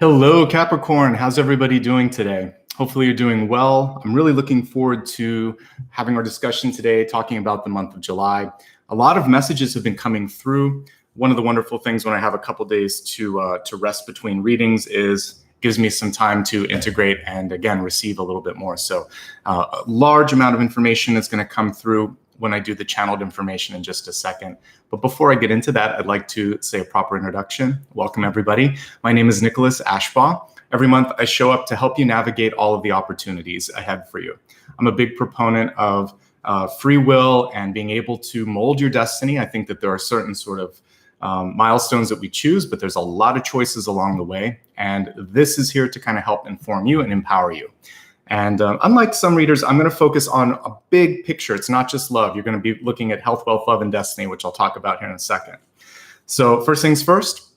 Hello, Capricorn. How's everybody doing today? Hopefully you're doing well. I'm really looking forward to having our discussion today, talking about the month of July. A lot of messages have been coming through. One of the wonderful things when I have a couple days to rest between readings is gives me some time to integrate and again receive a little bit more. So a large amount of information is going to come through when I do the channeled information in just a second. But before I get into that, I'd like to say a proper introduction. Welcome, everybody. My name is Nicholas Ashbaugh. Every month, I show up to help you navigate all of the opportunities ahead for you. I'm a big proponent of free will and being able to mold your destiny. I think that there are certain sort of milestones that we choose, but there's a lot of choices along the way. And this is here to kind of help inform you and empower you. And unlike some readers, I'm going to focus on a big picture. It's not just love. You're going to be looking at health, wealth, love, and destiny, which I'll talk about here in a second. So first things first,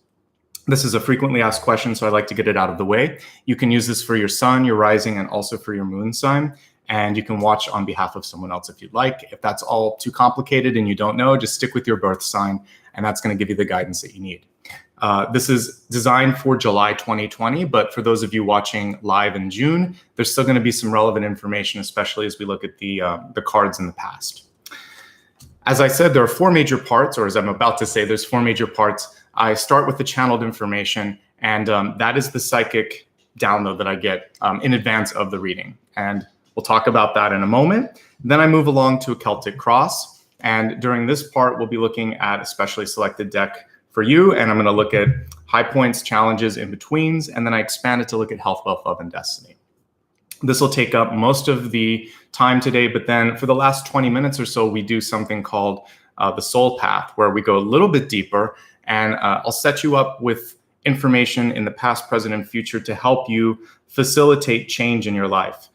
this is a frequently asked question, so I like to get it out of the way. You can use this for your sun, your rising, and also for your moon sign. And you can watch on behalf of someone else if you'd like. If that's all too complicated and you don't know, just stick with your birth sign, and that's going to give you the guidance that you need. This is designed for July 2020, but for those of you watching live in June, there's still going to be some relevant information, especially as we look at the cards in the past. As I said, there are four major parts, or as I'm about to say, there's four major parts. I start with the channeled information, and that is the psychic download that I get in advance of the reading. And we'll talk about that in a moment. Then I move along to a Celtic Cross, and during this part, we'll be looking at a specially selected deck for you, and I'm going to look at high points, challenges, in-betweens, and then I expand it to look at health, wealth, love, and destiny. This will take up most of the time today, but then for the last 20 minutes or so, we do something called the soul path, where we go a little bit deeper, and I'll set you up with information in the past, present, and future to help you facilitate change in your life.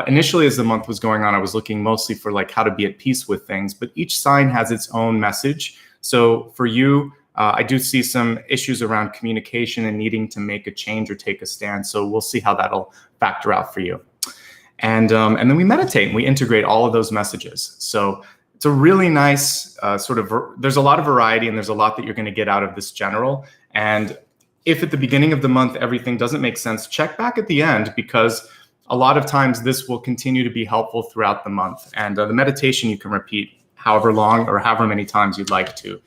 Initially, as the month was going on, I was looking mostly for like how to be at peace with things, but each sign has its own message. So for you, I do see some issues around communication and needing to make a change or take a stand. So we'll see how that'll factor out for you. And then we meditate and we integrate all of those messages. So it's a really nice there's a lot of variety and there's a lot that you're going to get out of this general. And if at the beginning of the month everything doesn't make sense, check back at the end, because a lot of times this will continue to be helpful throughout the month. And the meditation you can repeat however long or however many times you'd like to.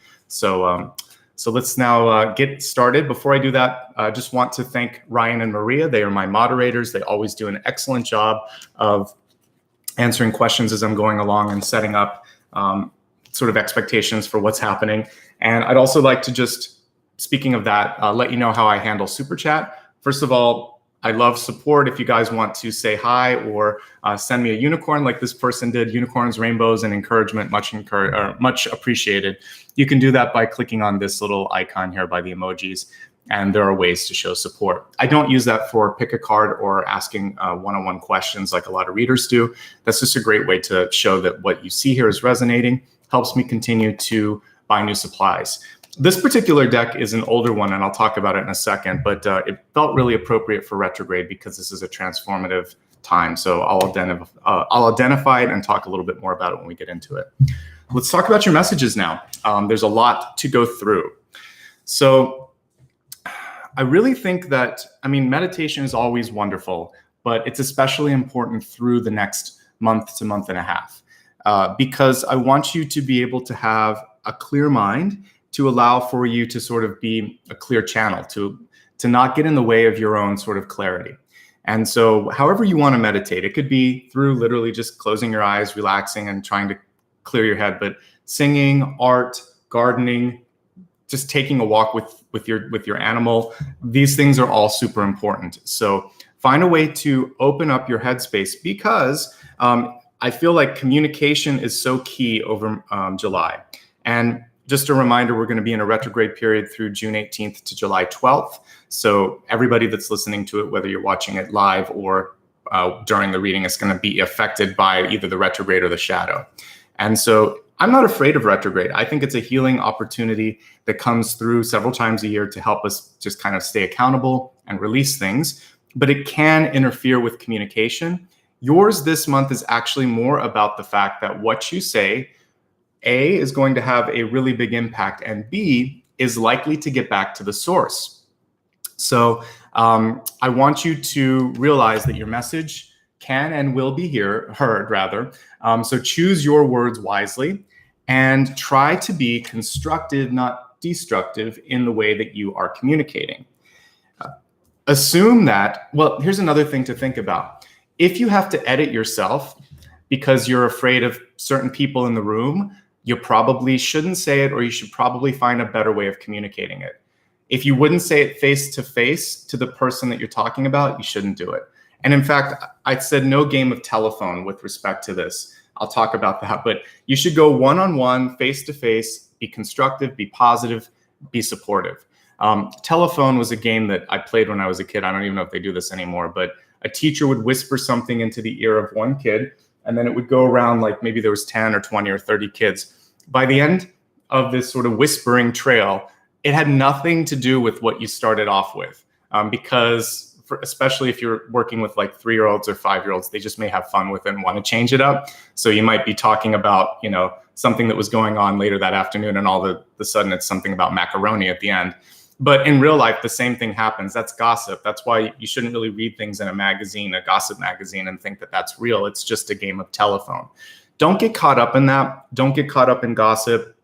So let's now get started. Before I do that, I just want to thank Ryan and Maria. They are my moderators. They always do an excellent job of answering questions as I'm going along and setting up sort of expectations for what's happening. And I'd also like to just, speaking of that, let you know how I handle Super Chat. First of all, I love support. If you guys want to say hi or send me a unicorn like this person did, unicorns, rainbows, and encouragement, much appreciated. You can do that by clicking on this little icon here by the emojis, and there are ways to show support. I don't use that for pick a card or asking one-on-one questions like a lot of readers do. That's just a great way to show that what you see here is resonating, helps me continue to buy new supplies. This particular deck is an older one, and I'll talk about it in a second, but it felt really appropriate for retrograde because this is a transformative time. So I'll identify it and talk a little bit more about it when we get into it. Let's talk about your messages now. There's a lot to go through. So I really think that, meditation is always wonderful, but it's especially important through the next month to month and a half, because I want you to be able to have a clear mind, to allow for you to sort of be a clear channel, to not get in the way of your own sort of clarity. And so however you want to meditate, it could be through literally just closing your eyes, relaxing and trying to clear your head, but singing, art, gardening, just taking a walk with your animal, these things are all super important. So find a way to open up your headspace, because I feel like communication is so key over July. And just a reminder, we're going to be in a retrograde period through June 18th to July 12th. So everybody that's listening to it, whether you're watching it live or during the reading, is going to be affected by either the retrograde or the shadow. And so I'm not afraid of retrograde. I think it's a healing opportunity that comes through several times a year to help us just kind of stay accountable and release things. But it can interfere with communication. Yours this month is actually more about the fact that what you say, A, is going to have a really big impact, and B, is likely to get back to the source. So I want you to realize that your message can and will be heard rather. So choose your words wisely and try to be constructive, not destructive in the way that you are communicating. Assume that, well, here's another thing to think about. If you have to edit yourself because you're afraid of certain people in the room, you probably shouldn't say it, or you should probably find a better way of communicating it. If you wouldn't say it face to face to the person that you're talking about, you shouldn't do it. And in fact, I said no game of telephone with respect to this. I'll talk about that, but you should go one-on-one, face-to-face, be constructive, be positive, be supportive. Telephone was a game that I played when I was a kid. I don't even know if they do this anymore, but a teacher would whisper something into the ear of one kid, and then it would go around like maybe there was 10 or 20 or 30 kids. By the end of this sort of whispering trail, it had nothing to do with what you started off with, because especially if you're working with like 3-year-olds or 5-year-olds, they just may have fun with it and want to change it up. So you might be talking about, something that was going on later that afternoon, and all of a sudden it's something about macaroni at the end. But in real life, the same thing happens. That's gossip. That's why you shouldn't really read things in a magazine, a gossip magazine, and think that that's real. It's just a game of telephone. Don't get caught up in that. Don't get caught up in gossip.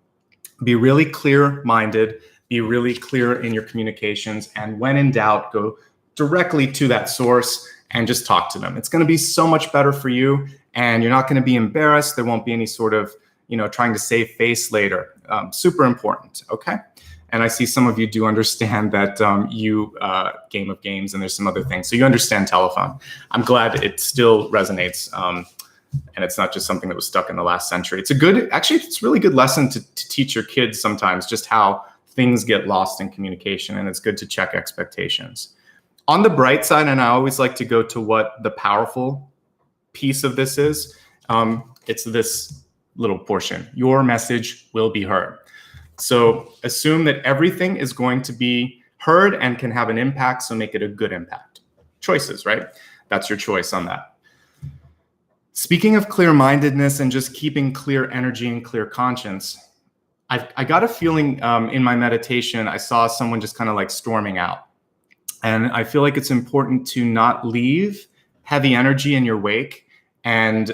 Be really clear-minded. Be really clear in your communications. And when in doubt, go directly to that source and just talk to them. It's going to be so much better for you, and you're not going to be embarrassed. There won't be any sort of, trying to save face later. Super important, okay? And I see some of you do understand that game of games, and there's some other things. So you understand telephone. I'm glad it still resonates, and it's not just something that was stuck in the last century. It's a really good lesson to teach your kids sometimes, just how things get lost in communication, and it's good to check expectations. On the bright side, and I always like to go to what the powerful piece of this is, it's this little portion. Your message will be heard. So assume that everything is going to be heard and can have an impact, so make it a good impact. Choices, right? That's your choice on that. Speaking of clear-mindedness and just keeping clear energy and clear conscience, I got a feeling in my meditation, I saw someone just kind of like storming out. And I feel like it's important to not leave heavy energy in your wake. And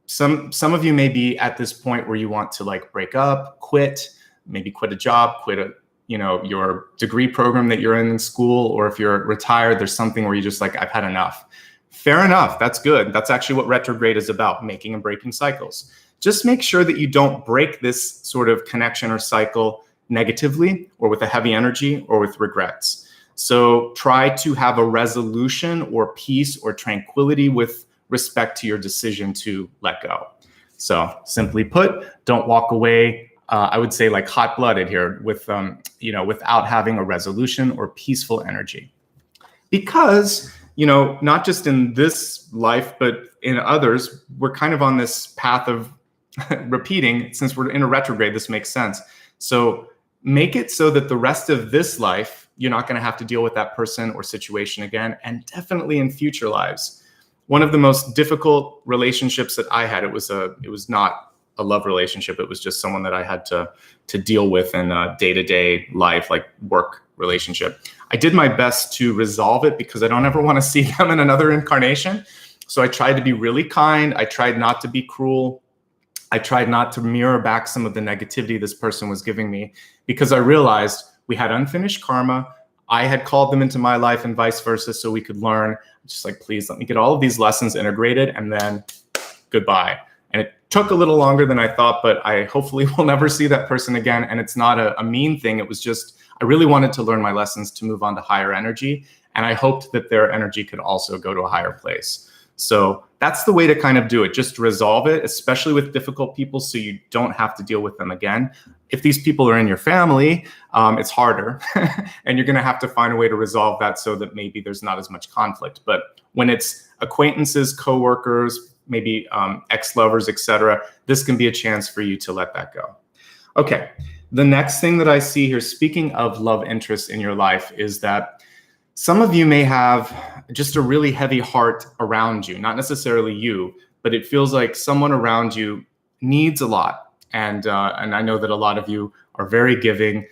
some of you may be at this point where you want to like break up, quit, maybe quit a job, quit your degree program that you're in school, or if you're retired, there's something where you're just like, I've had enough. Fair enough. That's good. That's actually what retrograde is about, making and breaking cycles. Just make sure that you don't break this sort of connection or cycle negatively, or with a heavy energy, or with regrets. So try to have a resolution or peace or tranquility with respect to your decision to let go. So simply put, don't walk away, I would say like hot-blooded here, with without having a resolution or peaceful energy. Because, not just in this life, but in others, we're kind of on this path of repeating. Since we're in a retrograde, this makes sense. So make it so that the rest of this life, you're not going to have to deal with that person or situation again, and definitely in future lives. One of the most difficult relationships that I had, it was not a love relationship. It was just someone that I had to deal with in a day-to-day life, like work relationship. I did my best to resolve it because I don't ever want to see them in another incarnation. So I tried to be really kind. I tried not to be cruel. I tried not to mirror back some of the negativity this person was giving me, because I realized we had unfinished karma. I had called them into my life and vice versa, so we could learn. Just like, please let me get all of these lessons integrated, and then goodbye. And it took a little longer than I thought, but I hopefully will never see that person again. And it's not a mean thing. It was just, I really wanted to learn my lessons to move on to higher energy. And I hoped that their energy could also go to a higher place. So that's the way to kind of do it. Just resolve it, especially with difficult people, so you don't have to deal with them again. If these people are in your family, it's harder. And you're going to have to find a way to resolve that so that maybe there's not as much conflict. But when it's acquaintances, coworkers, maybe ex-lovers, etc., this can be a chance for you to let that go. Okay. The next thing that I see here, speaking of love interests in your life, is that some of you may have just a really heavy heart around you, not necessarily you, but it feels like someone around you needs a lot. And I know that a lot of you are very giving.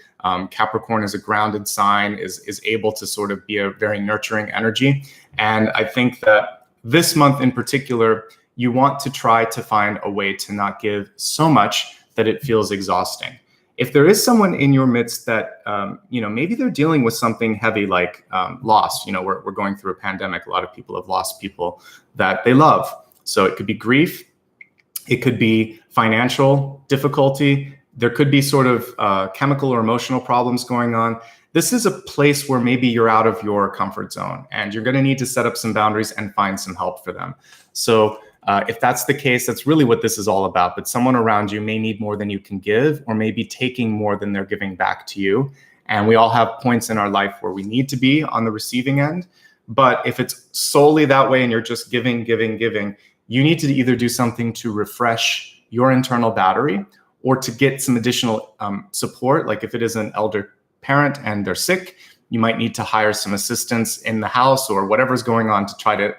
Capricorn is a grounded sign, is able to sort of be a very nurturing energy. And I think that this month in particular, you want to try to find a way to not give so much that it feels exhausting. If there is someone in your midst that, maybe they're dealing with something heavy like loss, we're going through a pandemic. A lot of people have lost people that they love. So it could be grief. It could be financial difficulty. There could be sort of chemical or emotional problems going on. This is a place where maybe you're out of your comfort zone and you're going to need to set up some boundaries and find some help for them. So if that's the case, that's really what this is all about. But someone around you may need more than you can give, or maybe taking more than they're giving back to you. And we all have points in our life where we need to be on the receiving end. But if it's solely that way and you're just giving, you need to either do something to refresh your internal battery or to get some additional support. Like if it is an elder parent and they're sick, you might need to hire some assistance in the house or whatever's going on to try to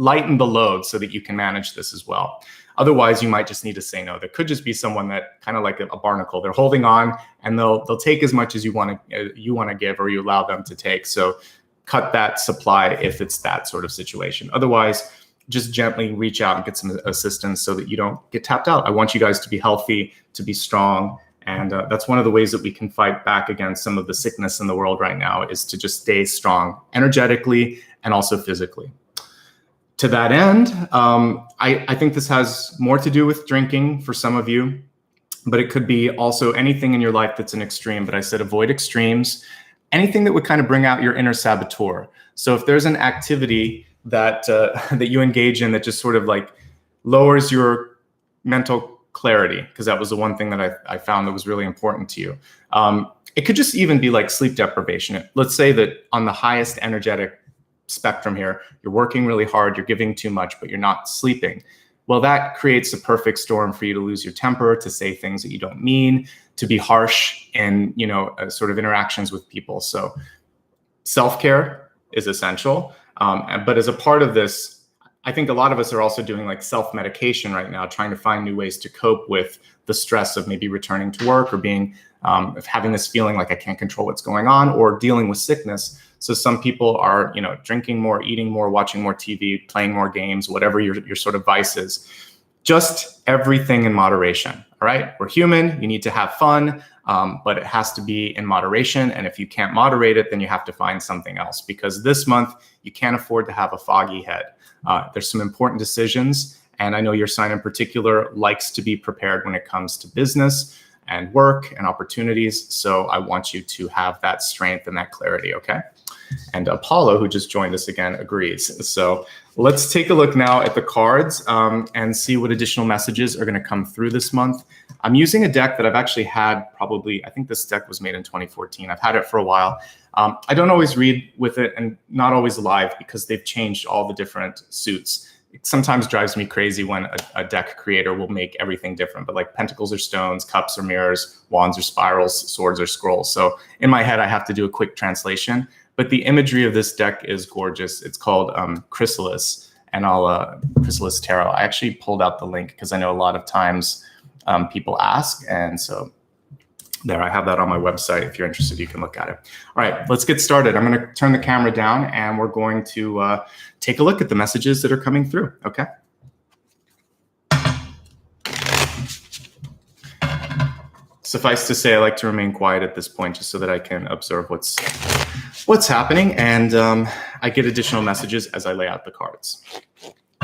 lighten the load so that you can manage this as well. Otherwise, you might just need to say no. There could just be someone that kind of like a barnacle. They're holding on and they'll take as much as you want to give or you allow them to take. So cut that supply if it's that sort of situation. Otherwise, just gently reach out and get some assistance so that you don't get tapped out. I want you guys to be healthy, to be strong. And that's one of the ways that we can fight back against some of the sickness in the world right now, is to just stay strong energetically and also physically. To that end, I think this has more to do with drinking for some of you, but it could be also anything in your life that's an extreme. But I said avoid extremes, anything that would kind of bring out your inner saboteur. So if there's an activity that you engage in that just sort of like lowers your mental clarity, because that was the one thing that I found that was really important to you. It could just even be like sleep deprivation. Let's say that on the highest energetic spectrum here, you're working really hard, you're giving too much, but you're not sleeping. Well, that creates a perfect storm for you to lose your temper, to say things that you don't mean, to be harsh in, sort of interactions with people. So self-care is essential. But as a part of this, I think a lot of us are also doing like self-medication right now, trying to find new ways to cope with the stress of maybe returning to work or being, of having this feeling like I can't control what's going on, or dealing with sickness. So some people are, drinking more, eating more, watching more TV, playing more games, whatever your sort of vice is. Just everything in moderation. All right. We're human. You need to have fun, but it has to be in moderation. And if you can't moderate it, then you have to find something else, because this month you can't afford to have a foggy head. There's some important decisions. And I know your sign in particular likes to be prepared when it comes to business and work and opportunities. So I want you to have that strength and that clarity. Okay. And Apollo, who just joined us again, agrees. So let's take a look now at the cards and see what additional messages are going to come through this month. I'm using a deck that I've actually had I think this deck was made in 2014. I've had it for a while. I don't always read with it, and not always live, because they've changed all the different suits. It sometimes drives me crazy when a deck creator will make everything different, but like pentacles are stones, cups are mirrors, wands are spirals, swords are scrolls. So in my head, I have to do a quick translation. But the imagery of this deck is gorgeous. It's called Chrysalis, and Chrysalis Tarot. I actually pulled out the link because I know a lot of times people ask. And so there, I have that on my website. If you're interested, you can look at it. All right, let's get started. I'm going to turn the camera down and we're going to take a look at the messages that are coming through. Okay. Suffice to say, I like to remain quiet at this point just so that I can observe what's happening, and I get additional messages as I lay out the cards.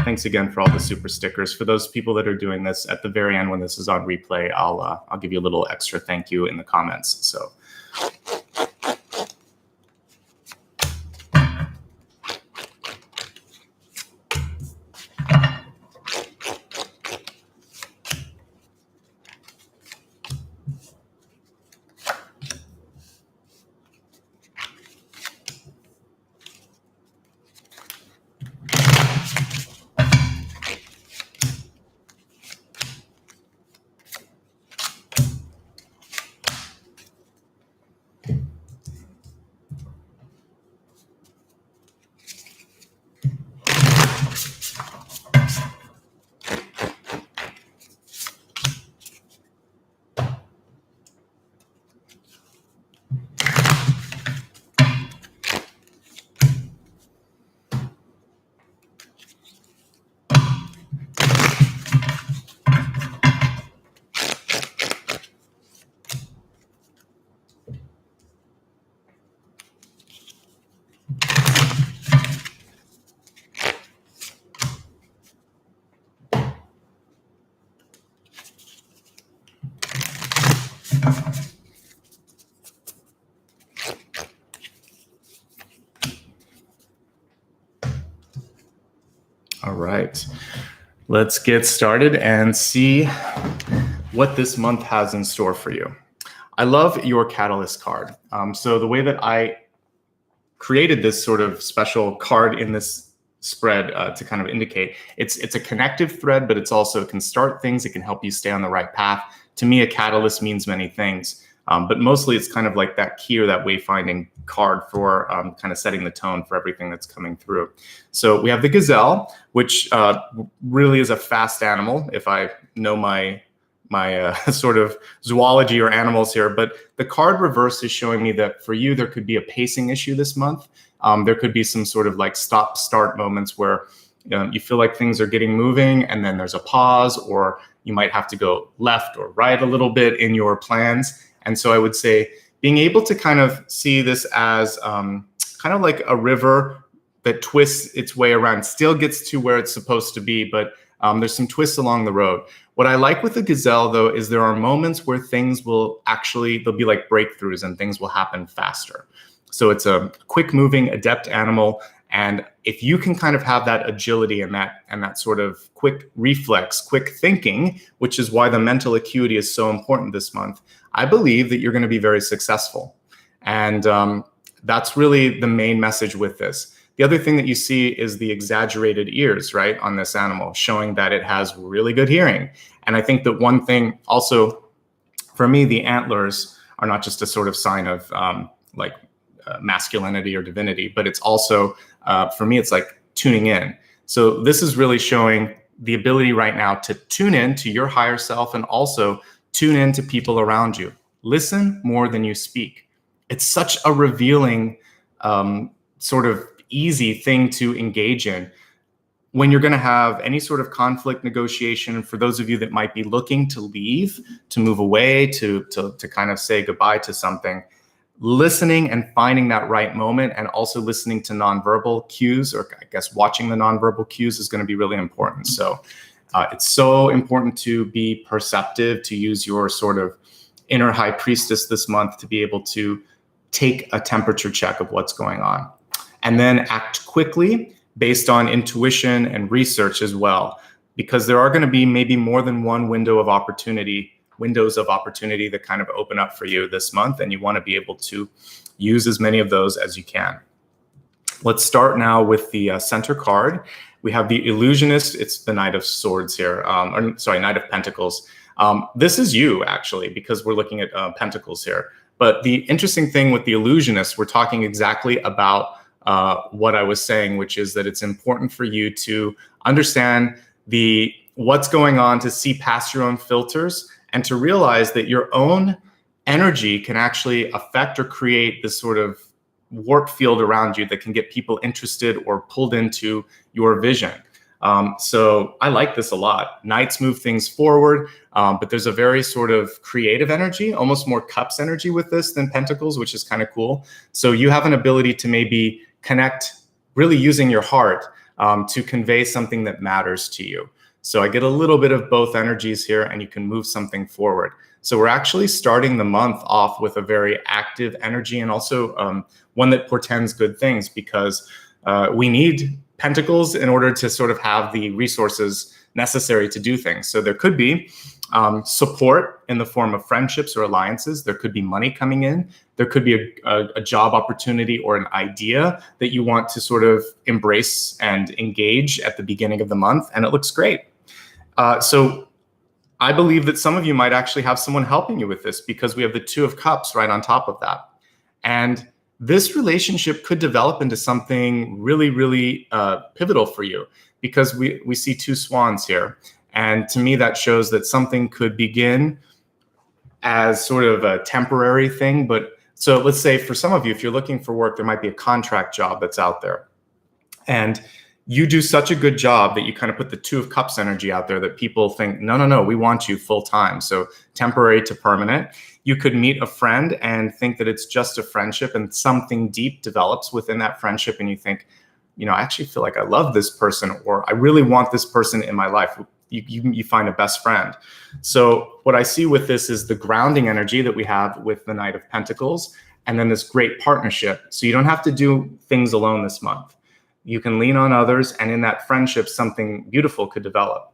Thanks again for all the super stickers. For those people that are doing this, at the very end when this is on replay, I'll give you a little extra thank you in the comments. So. All right, let's get started and see what this month has in store for you. I love your catalyst card. So the way that I created this sort of special card in this spread to kind of indicate it's a connective thread, but it's also can start things. It can help you stay on the right path. To me, a catalyst means many things. But mostly it's kind of like that key or that wayfinding card for kind of setting the tone for everything that's coming through. So we have the gazelle, which really is a fast animal, if I know my sort of zoology or animals here. But the card reverse is showing me that for you, there could be a pacing issue this month. There could be some sort of like stop-start moments where you feel like things are getting moving and then there's a pause, or you might have to go left or right a little bit in your plans. And so I would say being able to kind of see this as kind of like a river that twists its way around, still gets to where it's supposed to be, but there's some twists along the road. What I like with the gazelle, though, is there are moments where things will actually, they'll be like breakthroughs and things will happen faster. So it's a quick moving, adept animal. And if you can kind of have that agility and that sort of quick reflex, quick thinking, which is why the mental acuity is so important this month, I believe that you're going to be very successful. And that's really the main message with this. The other thing that you see is the exaggerated ears, right, on this animal, showing that it has really good hearing. And I think that one thing also, for me, the antlers are not just a sort of sign of masculinity or divinity, but it's also, for me, it's like tuning in. So this is really showing the ability right now to tune in to your higher self and also tune in to people around you. Listen more than you speak. It's such a revealing, sort of easy thing to engage in when you're going to have any sort of conflict negotiation. For those of you that might be looking to leave, to move away, to kind of say goodbye to something, listening and finding that right moment, and also listening to nonverbal cues, or I guess watching the nonverbal cues, is going to be really important. So it's so important to be perceptive, to use your sort of inner high priestess this month to be able to take a temperature check of what's going on. And then act quickly based on intuition and research as well, because there are going to be maybe more than one windows of opportunity that kind of open up for you this month, and you want to be able to use as many of those as you can. Let's start now with the center card. We have the illusionist. It's the Knight of Swords here, Knight of Pentacles. This is you, actually, because we're looking at pentacles here. But the interesting thing with the illusionist, we're talking exactly about what I was saying, which is that it's important for you to understand what's going on, to see past your own filters, and to realize that your own energy can actually affect or create this sort of warp field around you that can get people interested or pulled into your vision. So I like this a lot. Knights move things forward, but there's a very sort of creative energy, almost more cups energy with this than pentacles, which is kind of cool. So you have an ability to maybe connect, really using your heart to convey something that matters to you. So I get a little bit of both energies here, and you can move something forward. So we're actually starting the month off with a very active energy, and also one that portends good things, because we need pentacles in order to sort of have the resources necessary to do things. So there could be support in the form of friendships or alliances. There could be money coming in. There could be a job opportunity or an idea that you want to sort of embrace and engage at the beginning of the month, and it looks great. So I believe that some of you might actually have someone helping you with this, because we have the Two of Cups right on top of that. And this relationship could develop into something really, really pivotal for you, because we see two swans here. And to me, that shows that something could begin as sort of a temporary thing. But so let's say for some of you, if you're looking for work, there might be a contract job that's out there. And you do such a good job that you kind of put the Two of Cups energy out there that people think, no, we want you full time. So temporary to permanent. You could meet a friend and think that it's just a friendship, and something deep develops within that friendship. And you think, I actually feel like I love this person, or I really want this person in my life. you find a best friend. So what I see with this is the grounding energy that we have with the Knight of Pentacles, and then this great partnership. So you don't have to do things alone this month. You can lean on others, and in that friendship, something beautiful could develop.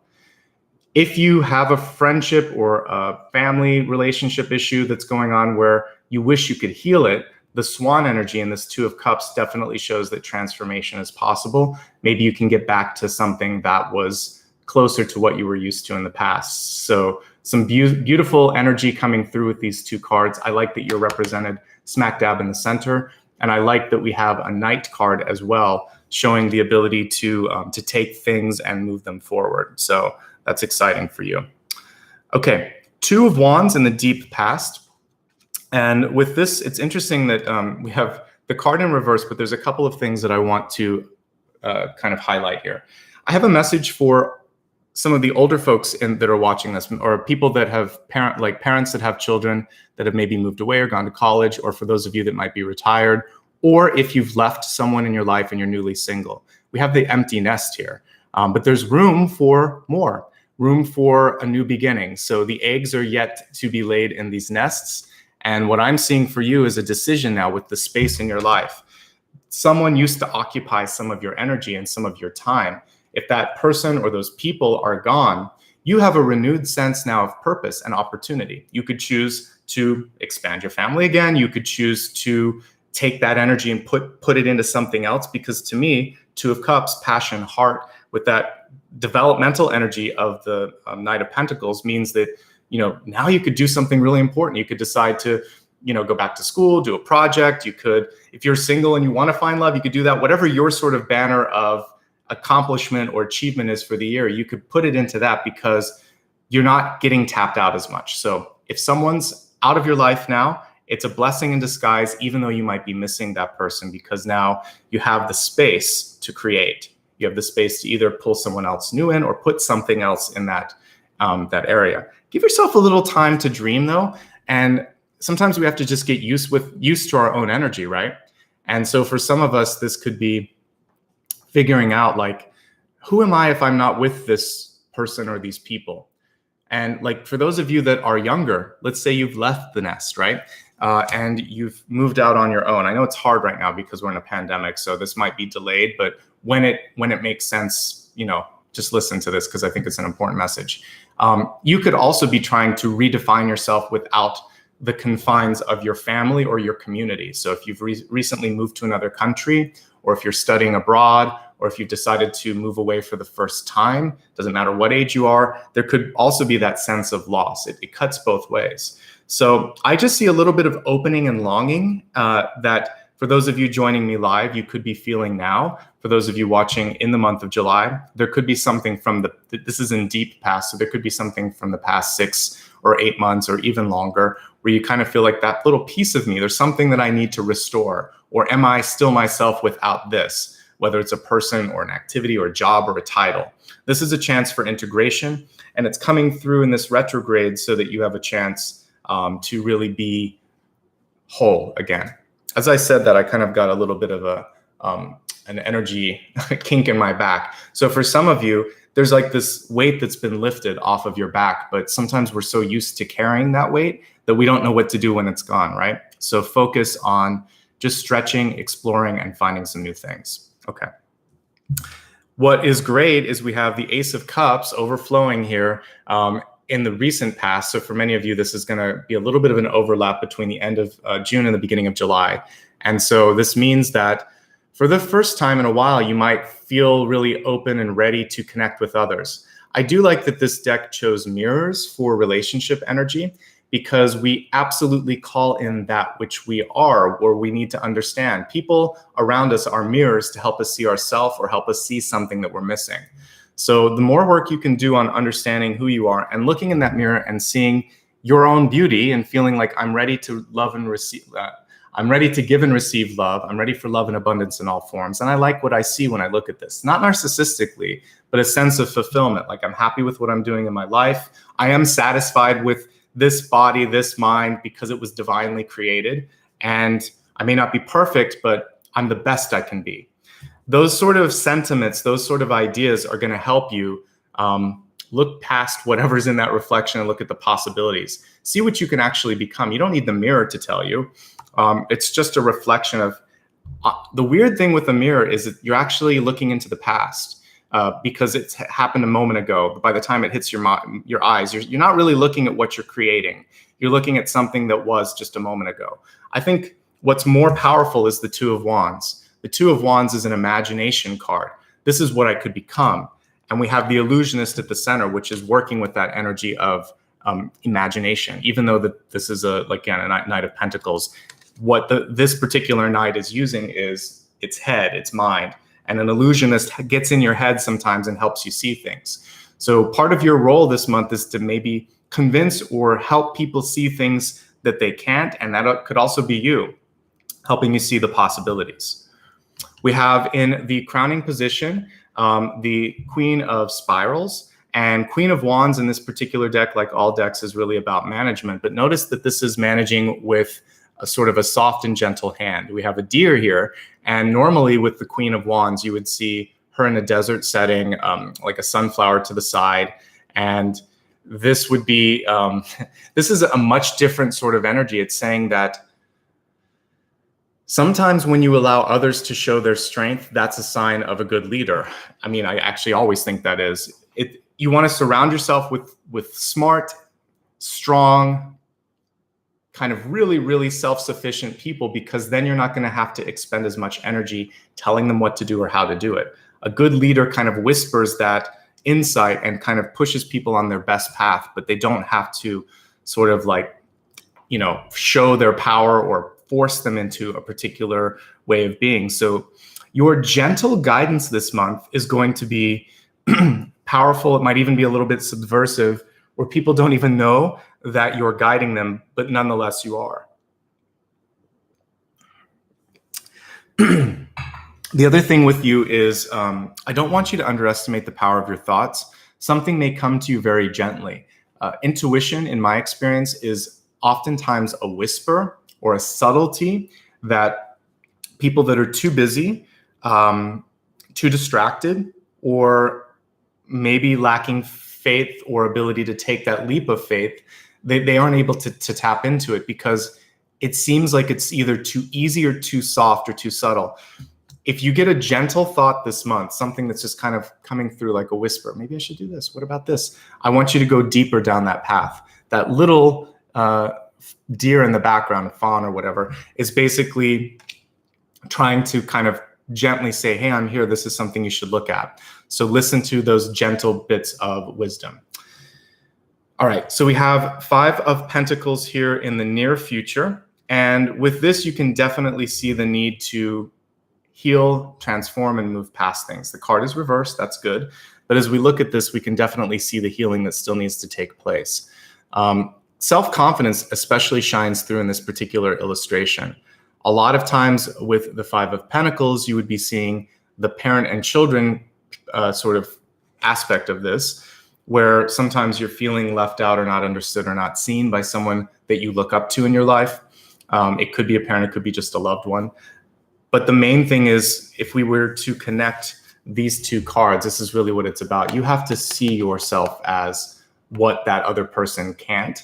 If you have a friendship or a family relationship issue that's going on where you wish you could heal it, the Swan energy in this Two of Cups definitely shows that transformation is possible. Maybe you can get back to something that was closer to what you were used to in the past. So some beautiful energy coming through with these two cards. I like that you're represented smack dab in the center. And I like that we have a Knight card as well, showing the ability to take things and move them forward. So that's exciting for you. Okay, Two of Wands in the deep past. And with this, it's interesting that we have the card in reverse, but there's a couple of things that I want to kind of highlight here. I have a message for some of the older folks that are watching this, or people that have parents that have children that have maybe moved away or gone to college, or for those of you that might be retired, or if you've left someone in your life and you're newly single. We have the empty nest here, but there's room for more, room for a new beginning. So the eggs are yet to be laid in these nests. And what I'm seeing for you is a decision now with the space in your life. Someone used to occupy some of your energy and some of your time. If that person or those people are gone, you have a renewed sense now of purpose and opportunity. You could choose to expand your family again. You could choose to take that energy and put it into something else, because to me, Two of Cups, passion, heart, with that developmental energy of the Knight of Pentacles means that, now you could do something really important. You could decide to, go back to school, do a project. You could, if you're single and you want to find love, you could do that. Whatever your sort of banner of accomplishment or achievement is for the year, you could put it into that, because you're not getting tapped out as much. So if someone's out of your life now, it's a blessing in disguise, even though you might be missing that person, because now you have the space to create. You have the space to either pull someone else new in or put something else in that area. Give yourself a little time to dream, though. And sometimes we have to just get used to our own energy, right? And so for some of us, this could be figuring out, like, who am I if I'm not with this person or these people? And like, for those of you that are younger, let's say you've left the nest, right? And you've moved out on your own. I know it's hard right now because we're in a pandemic, so this might be delayed, but when it makes sense, just listen to this, because I think it's an important message. You could also be trying to redefine yourself without the confines of your family or your community. So if you've recently moved to another country, or if you're studying abroad, or if you've decided to move away for the first time, doesn't matter what age you are, there could also be that sense of loss. It cuts both ways. So I just see a little bit of opening and longing that for those of you joining me live, you could be feeling now. For those of you watching in the month of July, there could be something from this is in deep past, so there could be something from the past 6 or 8 months or even longer, where you kind of feel like that little piece of me, there's something that I need to restore, or am I still myself without this? Whether it's a person or an activity or a job or a title. This is a chance for integration, and it's coming through in this retrograde so that you have a chance to really be whole again. As I said that, I kind of got a little bit of an energy kink in my back. So for some of you, there's like this weight that's been lifted off of your back, but sometimes we're so used to carrying that weight that we don't know what to do when it's gone, right? So focus on just stretching, exploring, and finding some new things. Okay. What is great is we have the Ace of Cups overflowing here in the recent past. So for many of you, this is going to be a little bit of an overlap between the end of June and the beginning of July. And so this means that for the first time in a while, you might feel really open and ready to connect with others. I do like that this deck chose mirrors for relationship energy, because we absolutely call in that which we are, or we need to understand. People around us are mirrors to help us see ourselves or help us see something that we're missing. So the more work you can do on understanding who you are and looking in that mirror and seeing your own beauty and feeling like I'm ready to love and receive, I'm ready to give and receive love. I'm ready for love and abundance in all forms. And I like what I see when I look at this, not narcissistically, but a sense of fulfillment. Like, I'm happy with what I'm doing in my life. I am satisfied with this body, this mind, because it was divinely created. And I may not be perfect, but I'm the best I can be. Those sort of sentiments, those sort of ideas are going to help you look past whatever's in that reflection and look at the possibilities. See what you can actually become. You don't need the mirror to tell you. It's just a reflection of, the weird thing with the mirror is that you're actually looking into the past because it's happened a moment ago. But by the time it hits your eyes, you're not really looking at what you're creating. You're looking at something that was just a moment ago. I think what's more powerful is the Two of Wands. The Two of Wands is an imagination card. This is what I could become. And we have the illusionist at the center, which is working with that energy of imagination. Even though this is a Knight of Pentacles, what this particular knight is using is its head, its mind. And an illusionist gets in your head sometimes and helps you see things. So part of your role this month is to maybe convince or help people see things that they can't. And that could also be you, helping you see the possibilities. We have in the crowning position, the Queen of Spirals. And Queen of Wands in this particular deck, like all decks, is really about management. But notice that this is managing with a sort of a soft and gentle hand. We have a deer here. And normally with the Queen of Wands, you would see her in a desert setting, like a sunflower to the side. And this would be, this is a much different sort of energy. It's saying that sometimes when you allow others to show their strength, that's a sign of a good leader. I mean, I actually always think that is. You want to surround yourself with smart, strong, kind of really, really self-sufficient people, because then you're not going to have to expend as much energy telling them what to do or how to do it. A good leader kind of whispers that insight and kind of pushes people on their best path, but they don't have to sort of show their power or force them into a particular way of being. So your gentle guidance this month is going to be powerful. It might even be a little bit subversive, where people don't even know that you're guiding them, but nonetheless you are. The other thing with you is I don't want you to underestimate the power of your thoughts. Something may come to you very gently. Intuition, in my experience, is oftentimes a whisper or a subtlety that people that are too busy, too distracted, or maybe lacking faith or ability to take that leap of faith, they aren't able to tap into it because it seems like it's either too easy or too soft or too subtle. If you get a gentle thought this month, something that's just kind of coming through like a whisper, maybe I should do this. What about this? I want you to go deeper down that path. That little deer in the background, a fawn or whatever, is basically trying to kind of gently say, hey, I'm here. This is something you should look at. So listen to those gentle bits of wisdom. All right, so we have Five of Pentacles here in the near future. And with this, you can definitely see the need to heal, transform, and move past things. The card is reversed, that's good. But as we look at this, we can definitely see the healing that still needs to take place. Self-confidence especially shines through in this particular illustration. A lot of times with the Five of Pentacles, you would be seeing the parent and children sort of aspect of this, where sometimes you're feeling left out or not understood or not seen by someone that you look up to in your life. It could be a parent, it could be just a loved one. But the main thing is, if we were to connect these two cards, this is really what it's about. You have to see yourself as what that other person can't,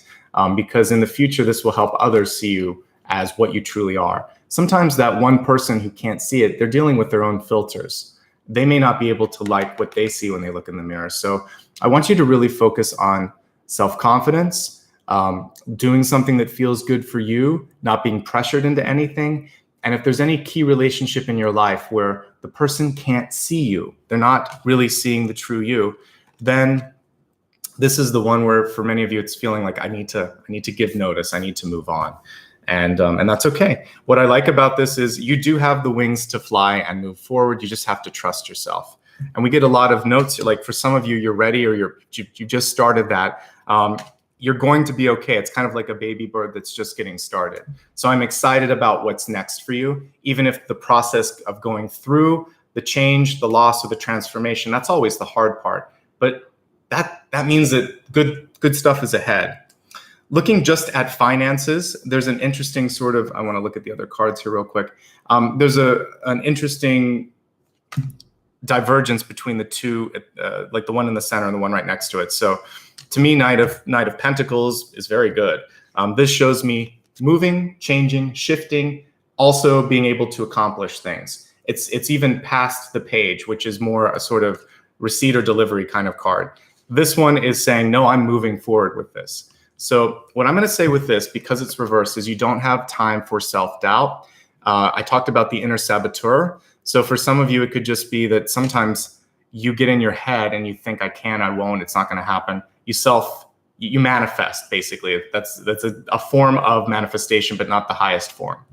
because in the future, this will help others see you as what you truly are. Sometimes that one person who can't see it, they're dealing with their own filters. They may not be able to like what they see when they look in the mirror. So I want you to really focus on self-confidence, doing something that feels good for you, not being pressured into anything. And if there's any key relationship in your life where the person can't see you, they're not really seeing the true you, then this is the one where for many of you, it's feeling like I need to give notice. I need to move on. And that's okay. What I like about this is you do have the wings to fly and move forward. You just have to trust yourself. And we get a lot of notes, like for some of you, you're ready or you just started that. You're going to be okay. It's kind of like a baby bird that's just getting started. So I'm excited about what's next for you, even if the process of going through the change, the loss, or the transformation, that's always the hard part. But that means that good stuff is ahead. Looking just at finances, there's an interesting sort of, I want to look at the other cards here real quick. There's an interesting divergence between the two, like the one in the center and the one right next to it. So to me, Knight of Pentacles is very good. This shows me moving, changing, shifting, also being able to accomplish things. It's even past the page, which is more a sort of receipt or delivery kind of card. This one is saying, no, I'm moving forward with this. So what I'm going to say with this, because it's reversed, is you don't have time for self-doubt. I talked about the inner saboteur. So for some of you, it could just be that sometimes you get in your head and you think, I can, I won't, it's not going to happen. You manifest, basically. That's a form of manifestation, but not the highest form.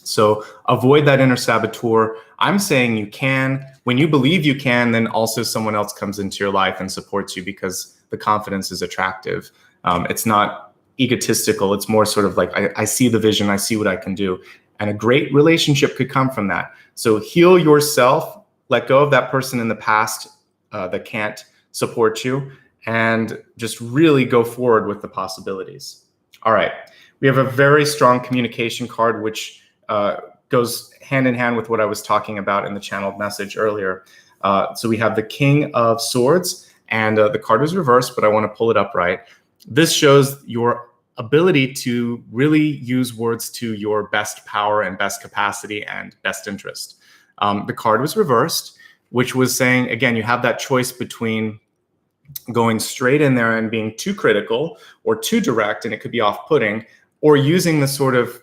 So avoid that inner saboteur. I'm saying you can. When you believe you can, then also someone else comes into your life and supports you because the confidence is attractive. It's not egotistical. It's more sort of like, I see the vision, I see what I can do. And a great relationship could come from that. So heal yourself, let go of that person in the past that can't support you, and just really go forward with the possibilities. All right, we have a very strong communication card, which goes hand in hand with what I was talking about in the channeled message earlier. So we have the King of Swords, and the card is reversed, but I want to pull it upright. This shows your ability to really use words to your best power and best capacity and best interest. The card was reversed, which was saying, again, you have that choice between going straight in there and being too critical or too direct, and it could be off-putting, or using the sort of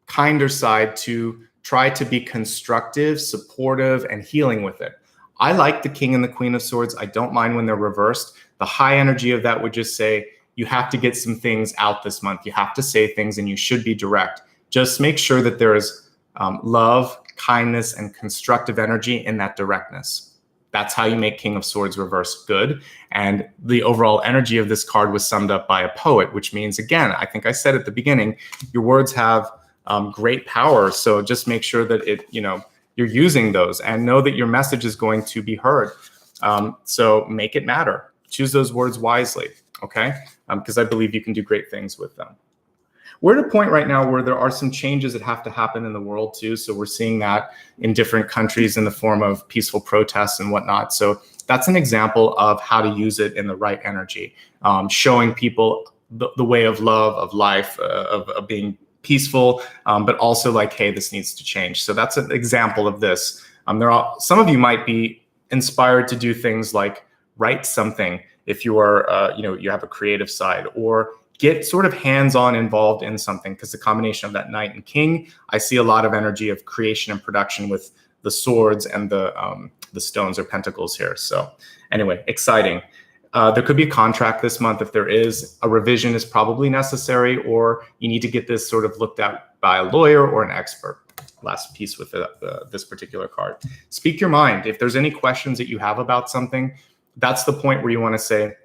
kinder side to try to be constructive, supportive, and healing with it. I like the King and the Queen of Swords. I don't mind when they're reversed. The high energy of that would just say, you have to get some things out this month. You have to say things, and you should be direct. Just make sure that there is love, kindness, and constructive energy in that directness. That's how you make King of Swords reverse good. And the overall energy of this card was summed up by a poet, which means, again, I think I said at the beginning, your words have great power. So just make sure that you're using those and know that your message is going to be heard. So make it matter. Choose those words wisely, okay? Because I believe you can do great things with them. We're at a point right now where there are some changes that have to happen in the world too. So we're seeing that in different countries in the form of peaceful protests and whatnot. So that's an example of how to use it in the right energy, showing people the way of love, of life, of being peaceful, but also like, hey, this needs to change. So that's an example of this. Some of you might be inspired to do things like write something if you are, you have a creative side, or get sort of hands-on involved in something, because the combination of that Knight and King, I see a lot of energy of creation and production with the swords and the stones or pentacles here. So anyway, exciting. There could be a contract this month. If there is, a revision is probably necessary, or you need to get this sort of looked at by a lawyer or an expert. Last piece with this particular card. Speak your mind. If there's any questions that you have about something, that's the point where you want to say,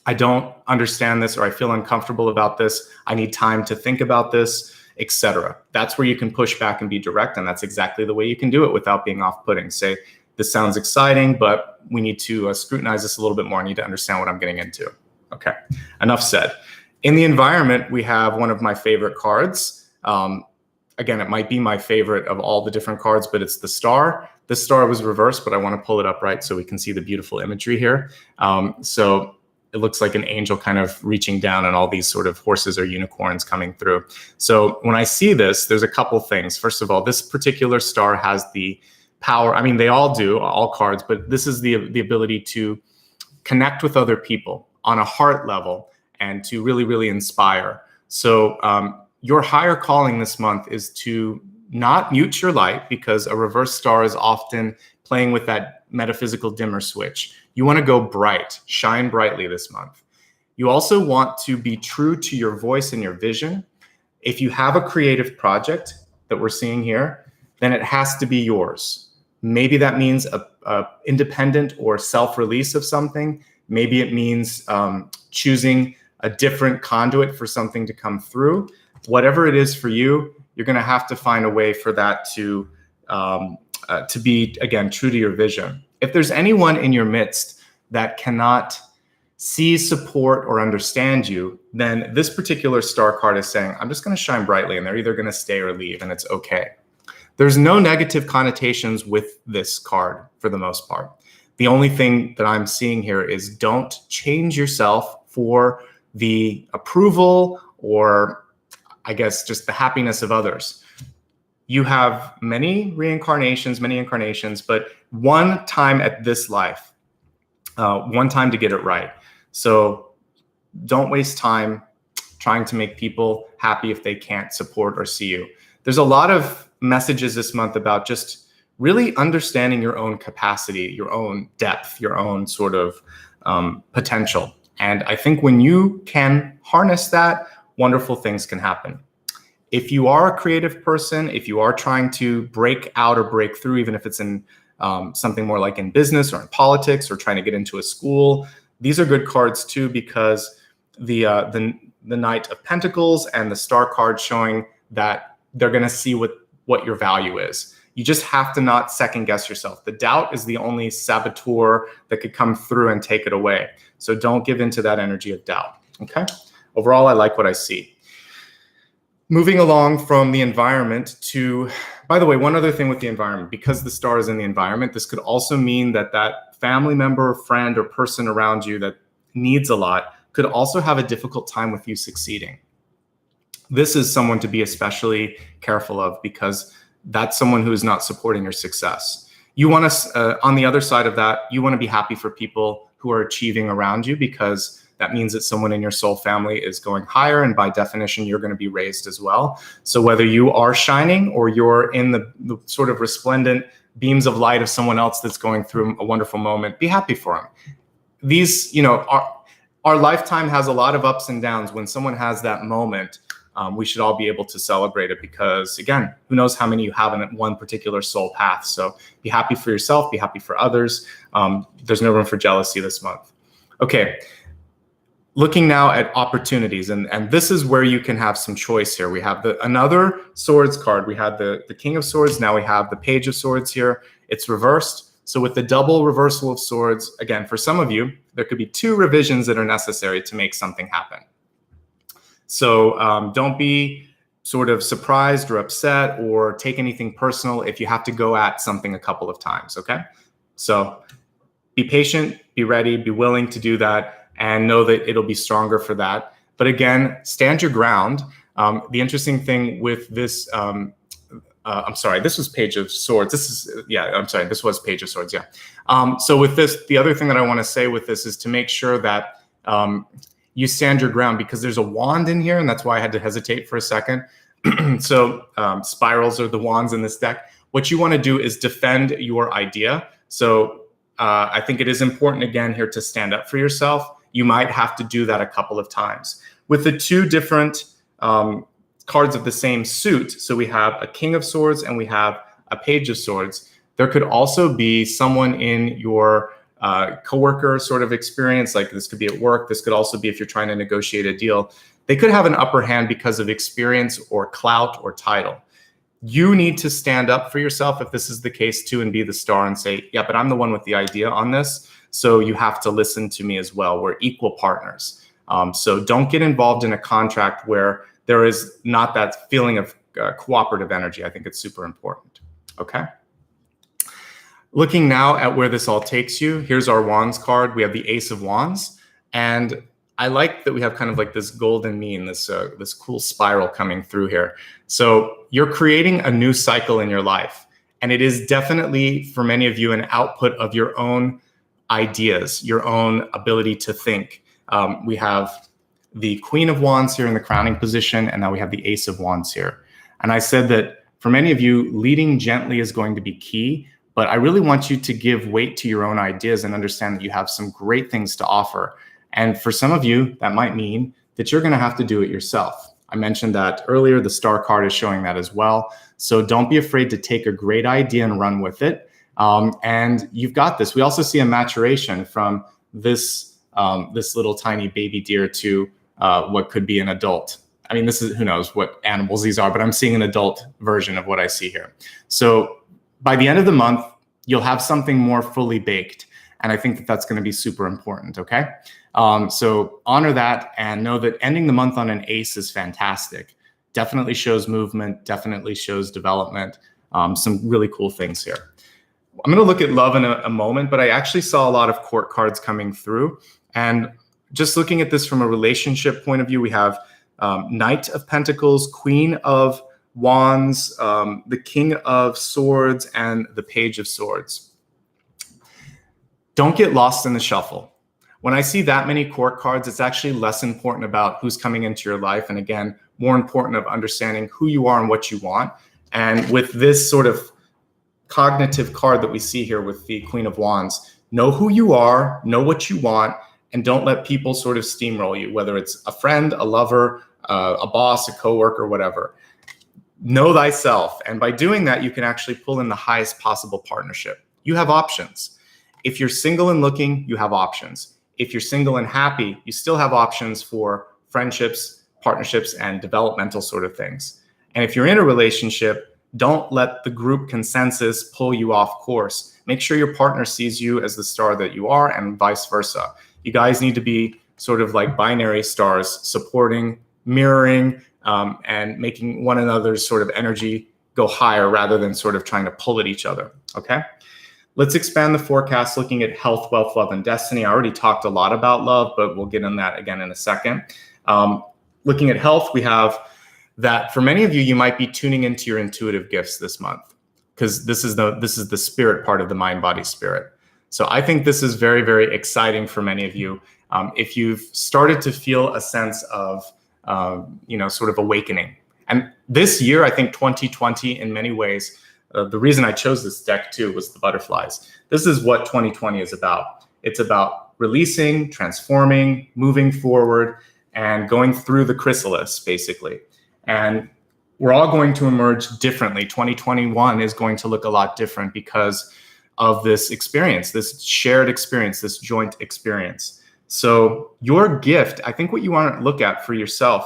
I don't understand this, or I feel uncomfortable about this. I need time to think about this, etc. That's where you can push back and be direct. And that's exactly the way you can do it without being off-putting. Say, this sounds exciting, but we need to scrutinize this a little bit more. I need to understand what I'm getting into. Okay, enough said. In the environment, we have one of my favorite cards. Again, it might be my favorite of all the different cards, but it's the Star. This Star was reversed, but I want to pull it upright so we can see the beautiful imagery here. So it looks like an angel kind of reaching down, and all these sort of horses or unicorns coming through. So when I see this, there's a couple things. First of all, this particular star has the power. I mean, they all do, all cards, but this is the ability to connect with other people on a heart level and to really, really inspire. So your higher calling this month is to not mute your light, because a reverse star is often playing with that metaphysical dimmer switch. You want to go bright, shine brightly this month. You also want to be true to your voice and your vision. If you have a creative project that we're seeing here, then it has to be yours. Maybe that means a independent or self-release of something. Maybe it means choosing a different conduit for something to come through. Whatever it is for you, you're going to have to find a way for that to be, again, true to your vision. If there's anyone in your midst that cannot see, support, or understand you, then this particular star card is saying, I'm just going to shine brightly, and they're either going to stay or leave, and it's okay. There's no negative connotations with this card for the most part. The only thing that I'm seeing here is don't change yourself for the approval or I guess just the happiness of others. You have many incarnations, but one time at this life, one time to get it right. So don't waste time trying to make people happy if they can't support or see you. There's a lot of messages this month about just really understanding your own capacity, your own depth, your own sort of potential. And I think when you can harness that, wonderful things can happen. If you are a creative person, if you are trying to break out or break through, even if it's in something more like in business or in politics or trying to get into a school, these are good cards too, because the Knight of Pentacles and the Star card showing that they're going to see what your value is. You just have to not second guess yourself. The doubt is the only saboteur that could come through and take it away. So don't give into that energy of doubt. Okay. Overall, I like what I see. Moving along from the environment to, by the way, one other thing with the environment, because the star is in the environment, this could also mean that that family member, friend, or person around you that needs a lot could also have a difficult time with you succeeding. This is someone to be especially careful of because that's someone who is not supporting your success. You want to, on the other side of that, you want to be happy for people who are achieving around you because that means that someone in your soul family is going higher, and by definition, you're going to be raised as well. So whether you are shining or you're in the sort of resplendent beams of light of someone else that's going through a wonderful moment, be happy for them. These, our lifetime has a lot of ups and downs. When someone has that moment, we should all be able to celebrate it because, again, who knows how many you have in one particular soul path. So be happy for yourself, be happy for others. There's no room for jealousy this month. Okay. Looking now at opportunities, and this is where you can have some choice here. We have another swords card. We had the King of Swords. Now we have the Page of Swords here. It's reversed. So with the double reversal of swords, again, for some of you, there could be 2 revisions that are necessary to make something happen. So don't be sort of surprised or upset or take anything personal if you have to go at something a couple of times, okay? So be patient, be ready, be willing to do that, and know that it'll be stronger for that. But again, stand your ground. The interesting thing with this, I'm sorry, this was Page of Swords. This was Page of Swords, yeah. So with this, the other thing that I want to say with this is to make sure that you stand your ground, because there's a wand in here, and that's why I had to hesitate for a second. So spirals are the wands in this deck. What you want to do is defend your idea. So I think it is important, again, here to stand up for yourself. You might have to do that a couple of times. With the 2 different cards of the same suit, so we have a King of Swords and we have a Page of Swords, there could also be someone in your coworker sort of experience, like this could be at work, this could also be if you're trying to negotiate a deal. They could have an upper hand because of experience or clout or title. You need to stand up for yourself if this is the case too, and be the star and say, yeah, but I'm the one with the idea on this, so you have to listen to me as well. We're equal partners. So don't get involved in a contract where there is not that feeling of cooperative energy. I think it's super important, okay? Looking now at where this all takes you, here's our Wands card. We have the Ace of Wands, and I like that we have kind of like this golden mean, this cool spiral coming through here. So you're creating a new cycle in your life, and it is definitely, for many of you, an output of your own ideas, your own ability to think. We have the Queen of Wands here in the crowning position, and now we have the Ace of Wands here. And I said that for many of you, leading gently is going to be key, but I really want you to give weight to your own ideas and understand that you have some great things to offer. And for some of you, that might mean that you're going to have to do it yourself. I mentioned that earlier. The Star card is showing that as well. So don't be afraid to take a great idea and run with it. And you've got this. We also see a maturation from this little tiny baby deer to what could be an adult. I mean, this is, who knows what animals these are, but I'm seeing an adult version of what I see here. So by the end of the month, you'll have something more fully baked. And I think that that's going to be super important, okay? So honor that and know that ending the month on an ace is fantastic. Definitely shows movement, definitely shows development. Some really cool things here. I'm going to look at love in a moment, but I actually saw a lot of court cards coming through. And just looking at this from a relationship point of view, we have Knight of Pentacles, Queen of Wands, the King of Swords, and the Page of Swords. Don't get lost in the shuffle. When I see that many court cards, it's actually less important about who's coming into your life. And again, more important of understanding who you are and what you want. And with this sort of cognitive card that we see here with the Queen of Wands, know who you are, know what you want, and don't let people sort of steamroll you, whether it's a friend, a lover, a boss, a coworker, whatever. Know thyself. And by doing that, you can actually pull in the highest possible partnership. You have options. If you're single and looking, you have options. If you're single and happy, you still have options for friendships, partnerships, and developmental sort of things. And if you're in a relationship, don't let the group consensus pull you off course. Make sure your partner sees you as the star that you are, and vice versa. You guys need to be sort of like binary stars, supporting, mirroring, and making one another's sort of energy go higher rather than sort of trying to pull at each other, okay? Let's expand the forecast looking at health, wealth, love, and destiny. I already talked a lot about love, but we'll get on that again in a second. Looking at health, we have that for many of you, you might be tuning into your intuitive gifts this month, because this is the spirit part of the mind, body, spirit. So I think this is very, very exciting for many of you. If you've started to feel a sense of, sort of awakening. And this year, I think 2020 in many ways, the reason I chose this deck too was the butterflies. This is what 2020 is about. It's about releasing, transforming, moving forward, and going through the chrysalis, basically. And we're all going to emerge differently. 2021 is going to look a lot different because of this experience, this shared experience, this joint experience. So your gift, I think what you want to look at for yourself,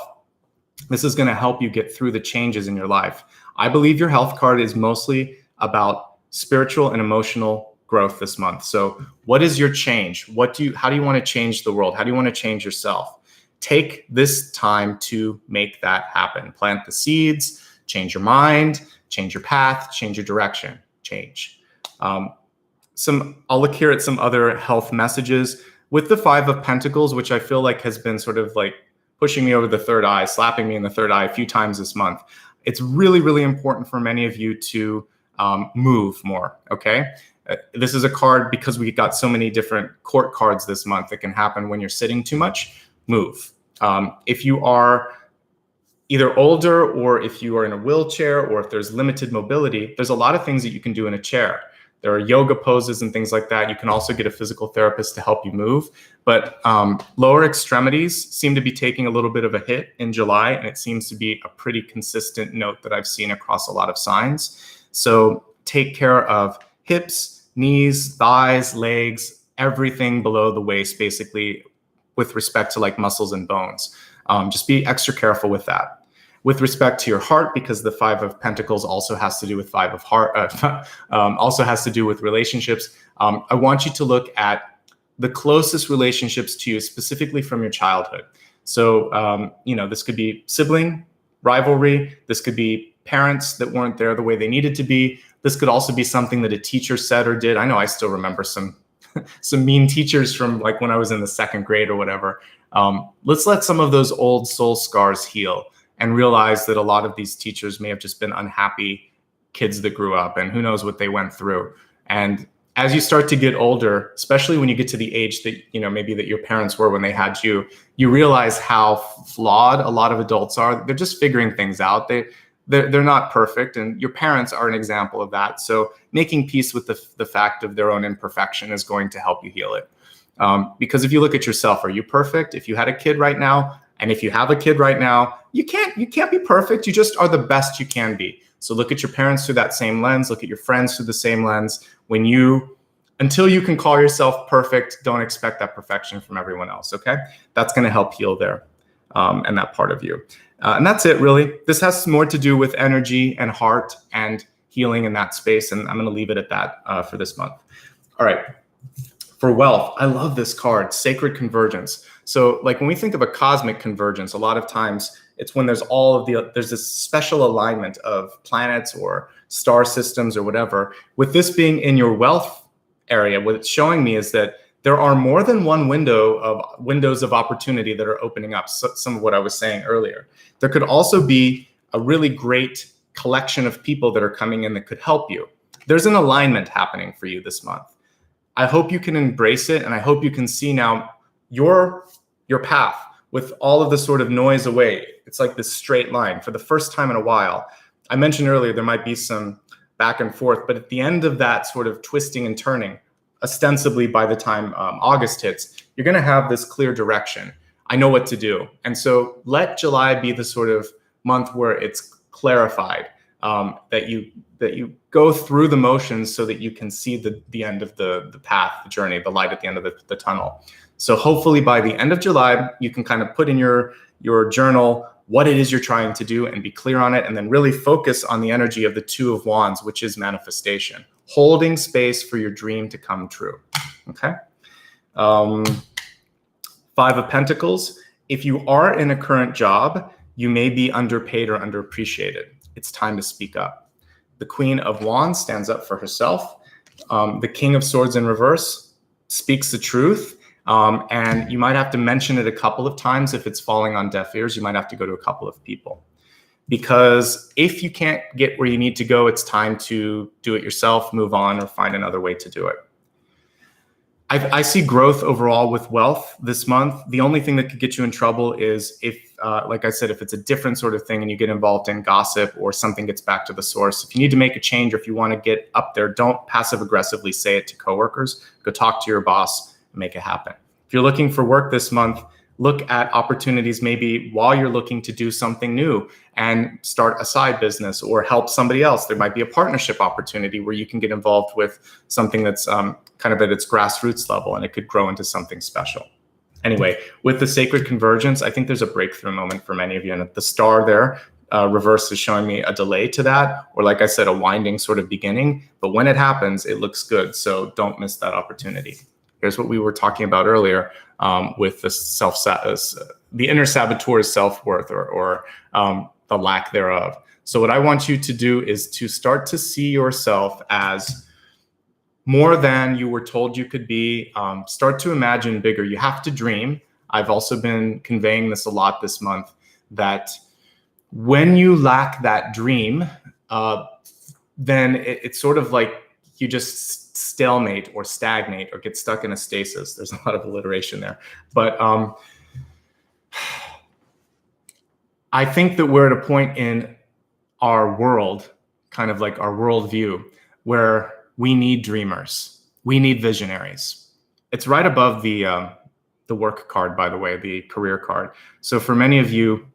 this is going to help you get through the changes in your life. I believe your health card is mostly about spiritual and emotional growth this month. So what is your change? How do you want to change the world? How do you want to change yourself? Take this time to make that happen. Plant the seeds, change your mind, change your path, change your direction, change. I'll look here at some other health messages with the Five of Pentacles, which I feel like has been sort of like pushing me over the third eye, slapping me in the third eye a few times this month. It's really, really important for many of you to move more, okay? This is a card because we got so many different court cards this month that can happen when you're sitting too much. Move. If you are either older or if you are in a wheelchair or if there's limited mobility, there's a lot of things that you can do in a chair. There are yoga poses and things like that. You can also get a physical therapist to help you move. But lower extremities seem to be taking a little bit of a hit in July, and it seems to be a pretty consistent note that I've seen across a lot of signs. So take care of hips, knees, thighs, legs, everything below the waist, basically, with respect to like muscles and bones. Just be extra careful with that. With respect to your heart, because the Five of Pentacles also has to do with also has to do with relationships. I want you to look at the closest relationships to you, specifically from your childhood. So, this could be sibling rivalry. This could be parents that weren't there the way they needed to be. This could also be something that a teacher said or did. I know I still remember some mean teachers from like when I was in the second grade or whatever. Let's let some of those old soul scars heal and realize that a lot of these teachers may have just been unhappy kids that grew up, and who knows what they went through. And as you start to get older, especially when you get to the age that, maybe that your parents were when they had you, you realize how flawed a lot of adults are. They're just figuring things out. They're not perfect, and your parents are an example of that. So making peace with the fact of their own imperfection is going to help you heal it. Because if you look at yourself, are you perfect? If you had a kid right now, and if you have a kid right now, you can't be perfect. You just are the best you can be. So look at your parents through that same lens. Look at your friends through the same lens. Until you can call yourself perfect, don't expect that perfection from everyone else, okay? That's going to help heal there and that part of you. And that's it, really. This has more to do with energy and heart and healing in that space, and I'm going to leave it at that for this month. All right. For wealth, I love this card, Sacred Convergence. So like when we think of a cosmic convergence, a lot of times it's when there's this special alignment of planets or star systems or whatever. With this being in your wealth area, what it's showing me is that there are more than one windows of opportunity that are opening up. So, some of what I was saying earlier. There could also be a really great collection of people that are coming in that could help you. There's an alignment happening for you this month. I hope you can embrace it, and I hope you can see now your path with all of the sort of noise away. It's like this straight line for the first time in a while. I mentioned earlier there might be some back and forth, but at the end of that sort of twisting and turning, ostensibly by the time August hits, you're going to have this clear direction. I know what to do. And so let July be the sort of month where it's clarified, that you go through the motions so that you can see the end of the path, the journey, the light at the end of the tunnel. So hopefully by the end of July, you can kind of put in your journal what it is you're trying to do and be clear on it, and then really focus on the energy of the Two of Wands, which is manifestation, holding space for your dream to come true. Okay. Five of Pentacles. If you are in a current job, you may be underpaid or underappreciated. It's time to speak up. The Queen of Wands stands up for herself. The King of Swords in reverse speaks the truth. And you might have to mention it a couple of times. If it's falling on deaf ears, you might have to go to a couple of people. Because if you can't get where you need to go, it's time to do it yourself, move on, or find another way to do it. I see growth overall with wealth this month. The only thing that could get you in trouble is if, like I said, if it's a different sort of thing and you get involved in gossip or something gets back to the source. If you need to make a change or if you want to get up there, don't passive aggressively say it to coworkers. Go talk to your boss and make it happen. If you're looking for work this month, look at opportunities maybe while you're looking to do something new and start a side business or help somebody else. There might be a partnership opportunity where you can get involved with something that's kind of at its grassroots level, and it could grow into something special. Anyway, with the sacred convergence, I think there's a breakthrough moment for many of you. And the star there, reverse, is showing me a delay to that, or like I said, a winding sort of beginning. But when it happens, it looks good. So don't miss that opportunity. Here's what we were talking about earlier with the inner saboteur's self-worth or the lack thereof. So what I want you to do is to start to see yourself as more than you were told you could be. Start to imagine bigger. You have to dream. I've also been conveying this a lot this month, that when you lack that dream, then it's sort of like you just stalemate or stagnate or get stuck in a stasis. There's a lot of alliteration there. But I think that we're at a point in our world, kind of like our worldview, where we need dreamers. We need visionaries. It's right above the work card, by the way, the career card. So for many of you,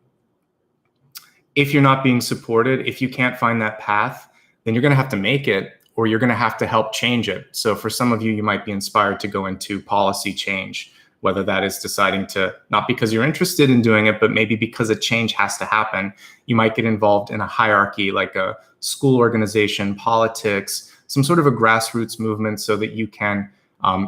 if you're not being supported, if you can't find that path, then you're going to have to make it, or you're going to have to help change it. So for some of you, you might be inspired to go into policy change, whether that is deciding to, not because you're interested in doing it, but maybe because a change has to happen. You might get involved in a hierarchy, like a school organization, politics, some sort of a grassroots movement, so that you can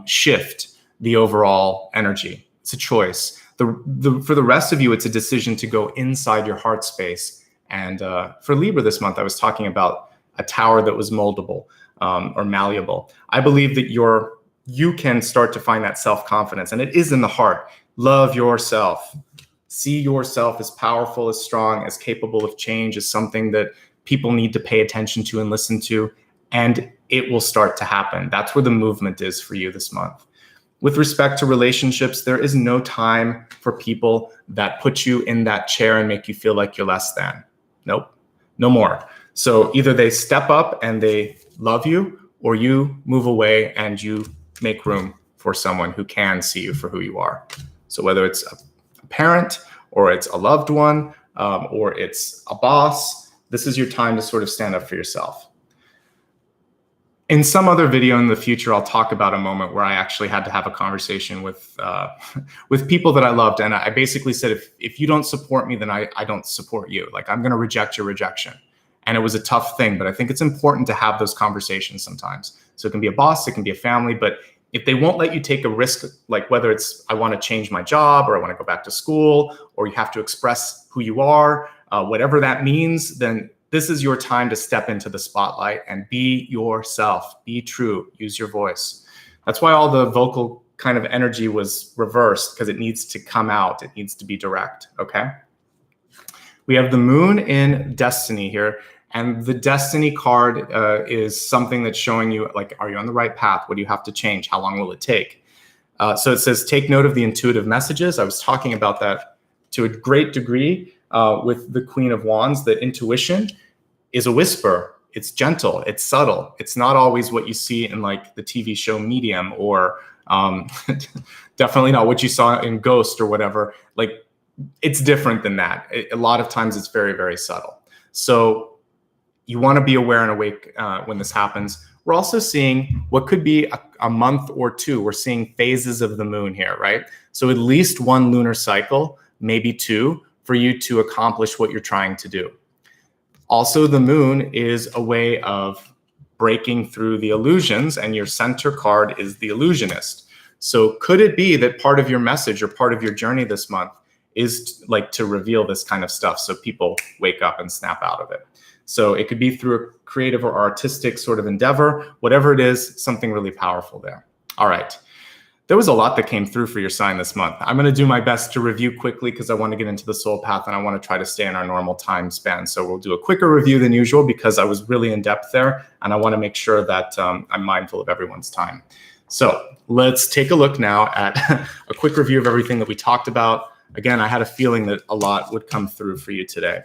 shift the overall energy. It's a choice. For the rest of you, it's a decision to go inside your heart space. And for Libra this month, I was talking about a tower that was moldable or malleable. I believe that you can start to find that self-confidence, and it is in the heart. Love yourself. See yourself as powerful, as strong, as capable of change, as something that people need to pay attention to and listen to, and it will start to happen. That's where the movement is for you this month. With respect to relationships, there is no time for people that put you in that chair and make you feel like you're less than. Nope, no more. So either they step up and they love you, or you move away and you make room for someone who can see you for who you are. So whether it's a parent, or it's a loved one, or it's a boss, this is your time to sort of stand up for yourself. In some other video in the future, I'll talk about a moment where I actually had to have a conversation with people that I loved. And I basically said, if you don't support me, then I don't support you. Like, I'm going to reject your rejection. And it was a tough thing, but I think it's important to have those conversations sometimes. So it can be a boss, it can be a family, but if they won't let you take a risk, like whether it's I want to change my job, or I want to go back to school, or you have to express who you are, whatever that means, then this is your time to step into the spotlight and be yourself, be true, use your voice. That's why all the vocal kind of energy was reversed, because it needs to come out. It needs to be direct, okay? We have the moon in destiny here. And the destiny card is something that's showing you, like, are you on the right path? What do you have to change? How long will it take? So it says, take note of the intuitive messages. I was talking about that to a great degree with the Queen of Wands, that intuition is a whisper. It's gentle, it's subtle. It's not always what you see in like the TV show Medium, or definitely not what you saw in Ghost or whatever. Like, it's different than that. A lot of times it's very, very subtle. So you want to be aware and awake when this happens. We're also seeing what could be a month or two. We're seeing phases of the moon here, right? So at least one lunar cycle, maybe two, for you to accomplish what you're trying to do. Also, the moon is a way of breaking through the illusions, and your center card is the illusionist. So could it be that part of your message or part of your journey this month is like to reveal this kind of stuff so people wake up and snap out of it? So it could be through a creative or artistic sort of endeavor, whatever it is, something really powerful there. All right. There was a lot that came through for your sign this month. I'm going to do my best to review quickly because I want to get into the soul path and I want to try to stay in our normal time span. So we'll do a quicker review than usual because I was really in depth there, and I want to make sure that I'm mindful of everyone's time. So let's take a look now at a quick review of everything that we talked about. Again, I had a feeling that a lot would come through for you today.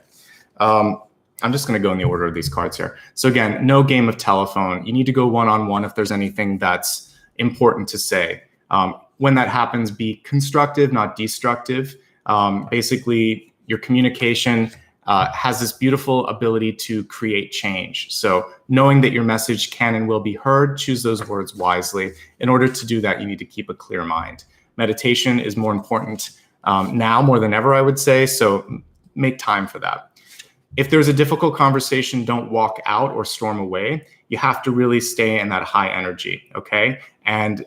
I'm just going to go in the order of these cards here. So again, no game of telephone. You need to go one-on-one if there's anything that's important to say. When that happens, be constructive, not destructive. Basically, your communication has this beautiful ability to create change. So knowing that your message can and will be heard, choose those words wisely. In order to do that, you need to keep a clear mind. Meditation is more important now more than ever, I would say. So make time for that. If there's a difficult conversation, don't walk out or storm away. You have to really stay in that high energy, okay? And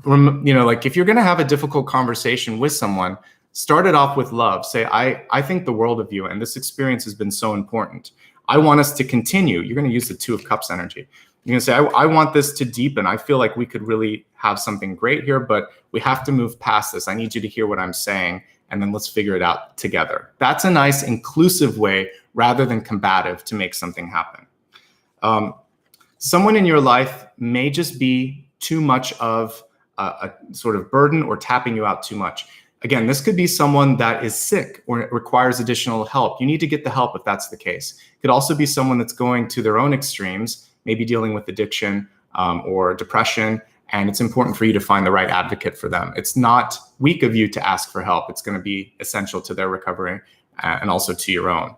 like if you're going to have a difficult conversation with someone, start it off with love. Say, I think the world of you, and this experience has been so important. I want us to continue. You're going to use the Two of Cups energy. You're going to say, I want this to deepen. I feel like we could really have something great here, but we have to move past this. I need you to hear what I'm saying, and then let's figure it out together. That's a nice inclusive way rather than combative to make something happen. Someone in your life may just be too much of a sort of burden or tapping you out too much. Again, this could be someone that is sick or requires additional help. You need to get the help if that's the case. It could also be someone that's going to their own extremes, maybe dealing with addiction or depression, and it's important for you to find the right advocate for them. It's not weak of you to ask for help. It's going to be essential to their recovery and also to your own.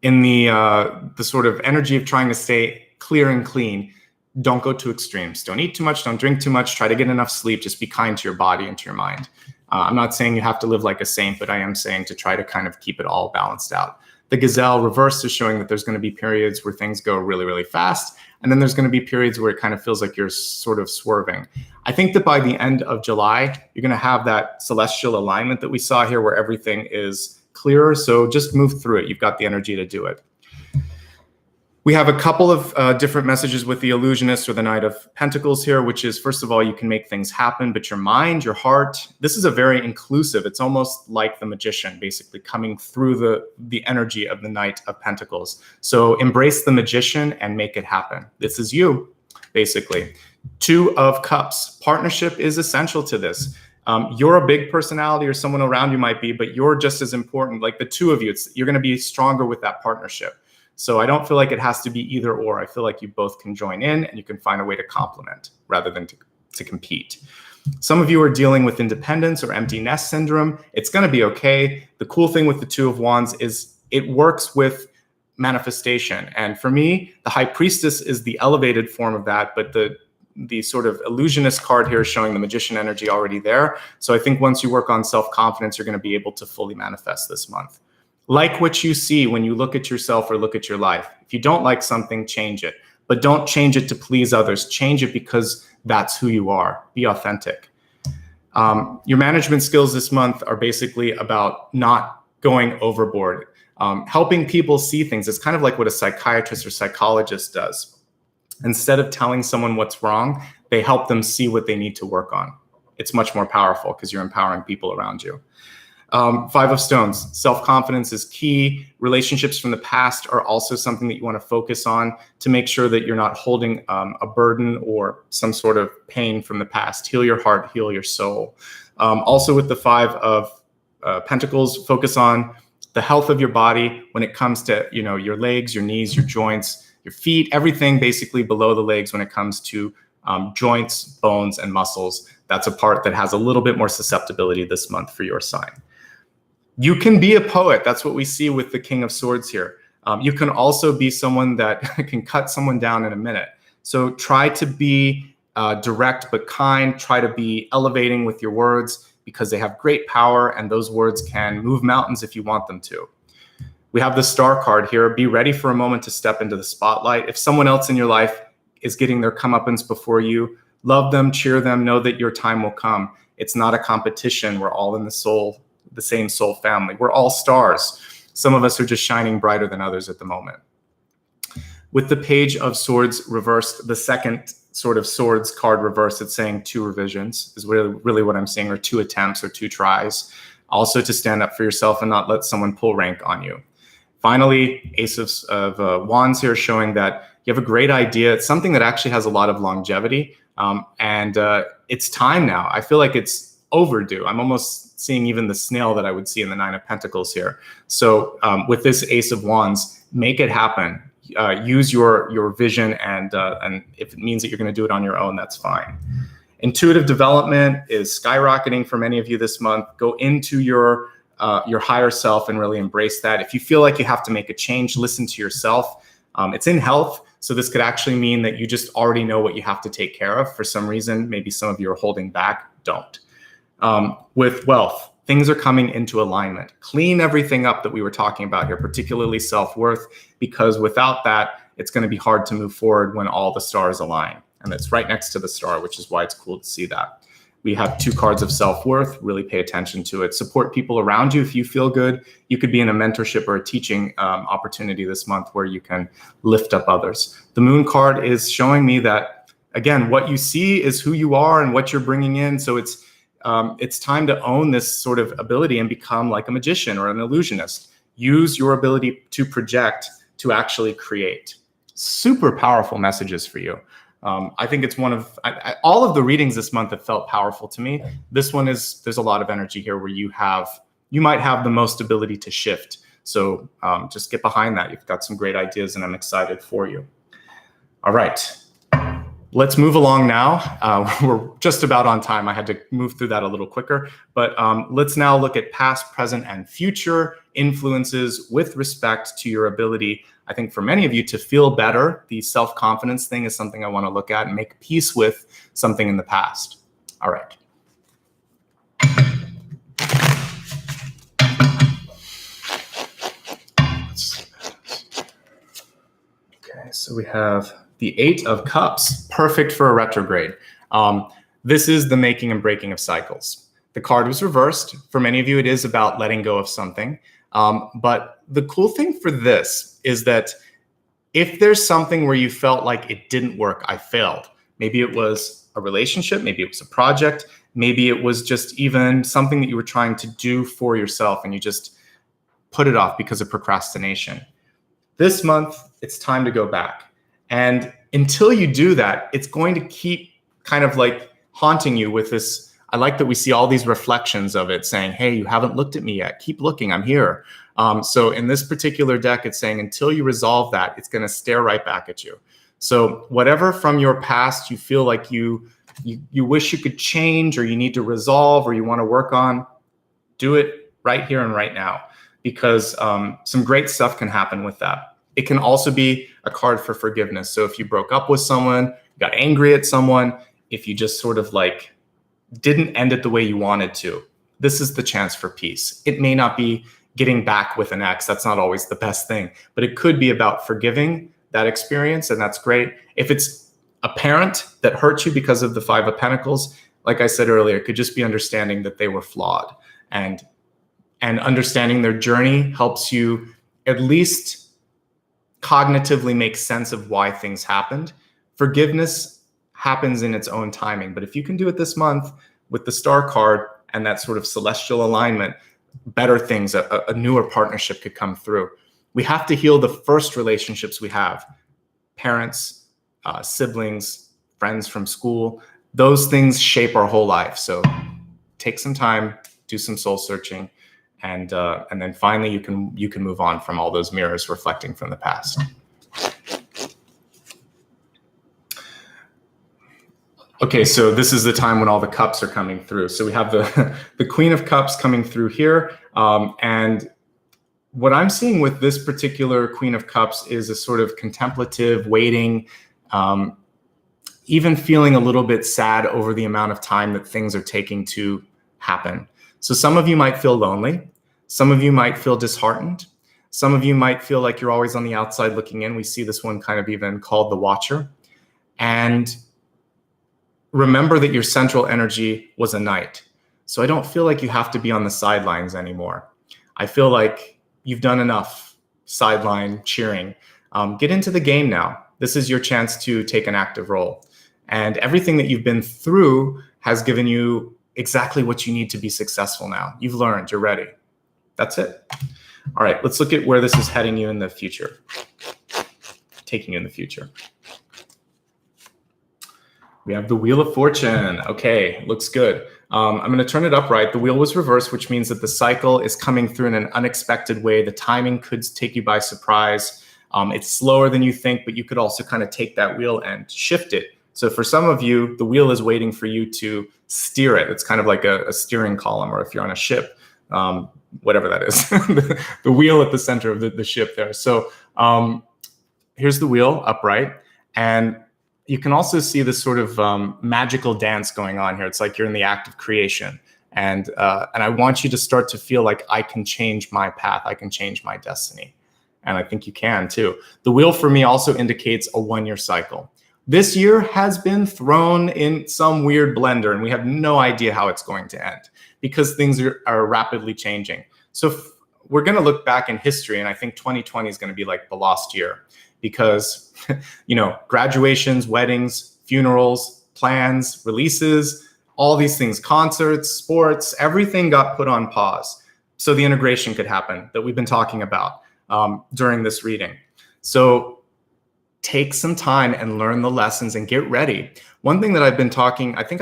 In the sort of energy of trying to stay clear and clean, don't go to extremes. Don't eat too much. Don't drink too much. Try to get enough sleep. Just be kind to your body and to your mind. I'm not saying you have to live like a saint, but I am saying to try to kind of keep it all balanced out. The gazelle reverse is showing that there's going to be periods where things go really, really fast. And then there's going to be periods where it kind of feels like you're sort of swerving. I think that by the end of July, you're going to have that celestial alignment that we saw here where everything is clearer. So just move through it. You've got the energy to do it. We have a couple of different messages with the illusionist or the Knight of Pentacles here, which is, first of all, you can make things happen, but your mind, your heart, this is a very inclusive. It's almost like the magician, basically coming through the energy of the Knight of Pentacles. So embrace the magician and make it happen. This is you, basically. Two of Cups. Partnership is essential to this. You're a big personality or someone around you might be, but you're just as important. Like the two of you, you're going to be stronger with that partnership. So I don't feel like it has to be either or. I feel like you both can join in and you can find a way to complement rather than to compete. Some of you are dealing with independence or empty nest syndrome. It's going to be okay. The cool thing with the Two of Wands is it works with manifestation. And for me, the High Priestess is the elevated form of that, but the sort of illusionist card here is showing the magician energy already there. So I think once you work on self-confidence, you're going to be able to fully manifest this month. Like what you see when you look at yourself or look at your life. If you don't like something, change it. But don't change it to please others. Change it because that's who you are. Be authentic. Your management skills this month are basically about not going overboard. Helping people see things is kind of like what a psychiatrist or psychologist does. Instead of telling someone what's wrong, they help them see what they need to work on. It's much more powerful because you're empowering people around you. Five of Stones, self-confidence is key. Relationships from the past are also something that you want to focus on to make sure that you're not holding a burden or some sort of pain from the past. Heal your heart, heal your soul. Also with the Five of Pentacles, focus on the health of your body when it comes to, your legs, your knees, your joints, your feet, everything basically below the legs when it comes to joints, bones, and muscles. That's a part that has a little bit more susceptibility this month for your sign. You can be a poet. That's what we see with the King of Swords here. You can also be someone that can cut someone down in a minute. So try to be direct but kind. Try to be elevating with your words because they have great power, and those words can move mountains if you want them to. We have the Star card here. Be ready for a moment to step into the spotlight. If someone else in your life is getting their comeuppance before you, love them, cheer them, know that your time will come. It's not a competition. We're all in the same soul family. We're all stars. Some of us are just shining brighter than others at the moment. With the Page of Swords reversed, the second sort of Swords card reversed, it's saying 2 revisions is really what I'm seeing, or 2 attempts or 2 tries. Also to stand up for yourself and not let someone pull rank on you. Finally, Ace of Wands here, showing that you have a great idea. It's something that actually has a lot of longevity, and it's time now. I feel like it's overdue. I'm almost seeing even the snail that I would see in the Nine of Pentacles here. So with this Ace of Wands, make it happen. Use your vision, and if it means that you're going to do it on your own, that's fine. Intuitive development is skyrocketing for many of you this month. Go into your higher self and really embrace that. If you feel like you have to make a change, listen to yourself. It's in health, so this could actually mean that you just already know what you have to take care of. For some reason, maybe some of you are holding back. Don't. With wealth, things are coming into alignment. Clean everything up that we were talking about here, particularly self-worth, because without that, it's going to be hard to move forward when all the stars align. And it's right next to the star, which is why it's cool to see that. We have 2 cards of self-worth. Really pay attention to it. Support people around you if you feel good. You could be in a mentorship or a teaching opportunity this month where you can lift up others. The Moon card is showing me that, again, what you see is who you are and what you're bringing in. So it's time to own this sort of ability and become like a magician or an illusionist. Use your ability to project to actually create. Super powerful messages for you. I think it's one of all of the readings this month have felt powerful to me. This one there's a lot of energy here where you might have the most ability to shift. So just get behind that. You've got some great ideas, and I'm excited for you. All right. Let's move along now. We're just about on time. I had to move through that a little quicker, but let's now look at past, present, and future influences with respect to your ability, I think for many of you, to feel better. The self-confidence thing is something I want to look at and make peace with something in the past. All right. Okay, so we have the 8 of Cups, perfect for a retrograde. This is the making and breaking of cycles. The card was reversed. For many of you, it is about letting go of something. But the cool thing for this is that if there's something where you felt like it didn't work, I failed. Maybe it was a relationship, maybe it was a project, maybe it was just even something that you were trying to do for yourself and you just put it off because of procrastination. This month, it's time to go back. And until you do that, it's going to keep kind of like haunting you with this. I like that we see all these reflections of it saying, hey, you haven't looked at me yet. Keep looking, I'm here. So in this particular deck, it's saying until you resolve that, it's going to stare right back at you. So whatever from your past you feel like you wish you could change or you need to resolve or you want to work on, do it right here and right now, because some great stuff can happen with that. It can also be a card for forgiveness. So if you broke up with someone, got angry at someone, if you just sort of like didn't end it the way you wanted to, this is the chance for peace. It may not be getting back with an ex. That's not always the best thing, but it could be about forgiving that experience, and that's great. If it's a parent that hurt you because of the 5 of Pentacles, like I said earlier, it could just be understanding that they were flawed and and understanding their journey helps you at least cognitively make sense of why things happened. Forgiveness happens in its own timing, but if you can do it this month with the star card and that sort of celestial alignment, better things, a newer partnership could come through. We have to heal the first relationships we have, parents, siblings, friends from school. Those things shape our whole life. So take some time, do some soul searching, and then finally you can move on from all those mirrors reflecting from the past. Okay, so this is the time when all the cups are coming through. So we have the Queen of Cups coming through here. And what I'm seeing with this particular Queen of Cups is a sort of contemplative, waiting, even feeling a little bit sad over the amount of time that things are taking to happen. So some of you might feel lonely. Some of you might feel disheartened. Some of you might feel like you're always on the outside looking in. We see this one kind of even called the Watcher. And remember that your central energy was a knight. So I don't feel like you have to be on the sidelines anymore. I feel like you've done enough sideline cheering. Get into the game now. This is your chance to take an active role. And everything that you've been through has given you exactly what you need to be successful now. You've learned, you're ready. That's it. All right, let's look at where this is heading you in the future. Taking you in the future. We have the Wheel of Fortune. Okay, looks good. I'm going to turn it upright. The wheel was reversed, which means that the cycle is coming through in an unexpected way. The timing could take you by surprise. It's slower than you think, but you could also kind of take that wheel and shift it. So for some of you, the wheel is waiting for you to steer it. It's kind of like a steering column, or if you're on a ship, whatever that is, the wheel at the center of the ship there. So here's the wheel upright. And you can also see this sort of magical dance going on here. It's like you're in the act of creation. And I want you to start to feel like I can change my path. I can change my destiny. And I think you can too. The wheel for me also indicates a 1-year cycle. This year has been thrown in some weird blender, and we have no idea how it's going to end because things are rapidly changing. So we're going to look back in history, and I think 2020 is going to be like the lost year. Because, you know, graduations, weddings, funerals, plans, releases, all these things, concerts, sports, everything got put on pause. So the integration could happen that we've been talking about during this reading. So take some time and learn the lessons and get ready. One thing that I've been talking, I think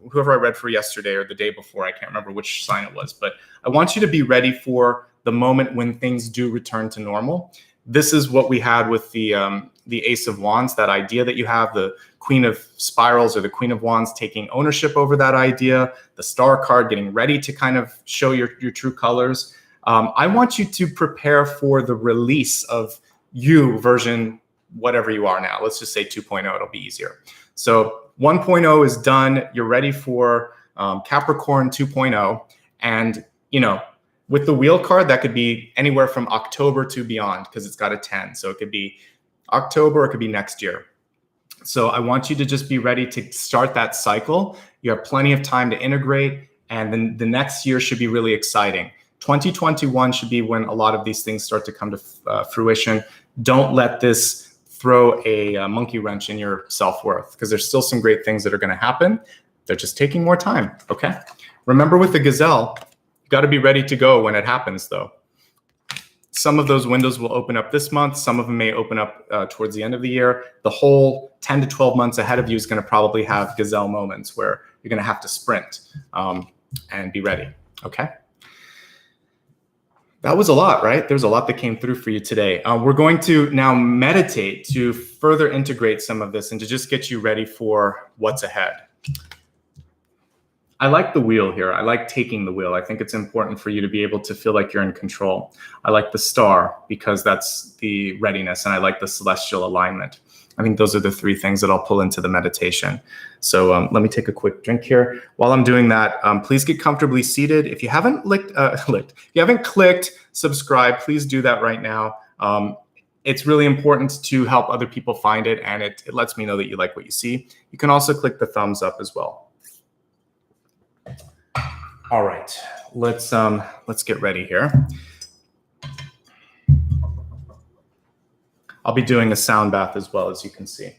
whoever I read for yesterday or the day before, I can't remember which sign it was, but I want you to be ready for the moment when things do return to normal. This is what we had with the Ace of Wands, that idea that you have, the Queen of Spirals or the Queen of Wands taking ownership over that idea, the Star card getting ready to kind of show your true colors. I want you to prepare for the release of you version, whatever you are now. Let's just say 2.0, it'll be easier. So 1.0 is done. You're ready for Capricorn 2.0. And, you know, with the wheel card, that could be anywhere from October to beyond because it's got a 10. So it could be October, it could be next year. So I want you to just be ready to start that cycle. You have plenty of time to integrate, and then the next year should be really exciting. 2021 should be when a lot of these things start to come to fruition. Don't let this throw a monkey wrench in your self-worth because there's still some great things that are going to happen. They're just taking more time, okay? Remember with the gazelle, got to be ready to go when it happens, though. Some of those windows will open up this month. Some of them may open up towards the end of the year. The whole 10 to 12 months ahead of you is going to probably have gazelle moments where you're going to have to sprint and be ready, okay? That was a lot, right? There's a lot that came through for you today. We're going to now meditate to further integrate some of this and to just get you ready for what's ahead. I like the wheel here. I like taking the wheel. I think it's important for you to be able to feel like you're in control. I like the star because that's the readiness, and I like the celestial alignment. I think those are the three things that I'll pull into the meditation. So let me take a quick drink here. While I'm doing that, please get comfortably seated. If you haven't clicked subscribe, please do that right now. It's really important to help other people find it, and it lets me know that you like what you see. You can also click the thumbs up as well. All right, let's get ready here. I'll be doing a sound bath as well, as you can see.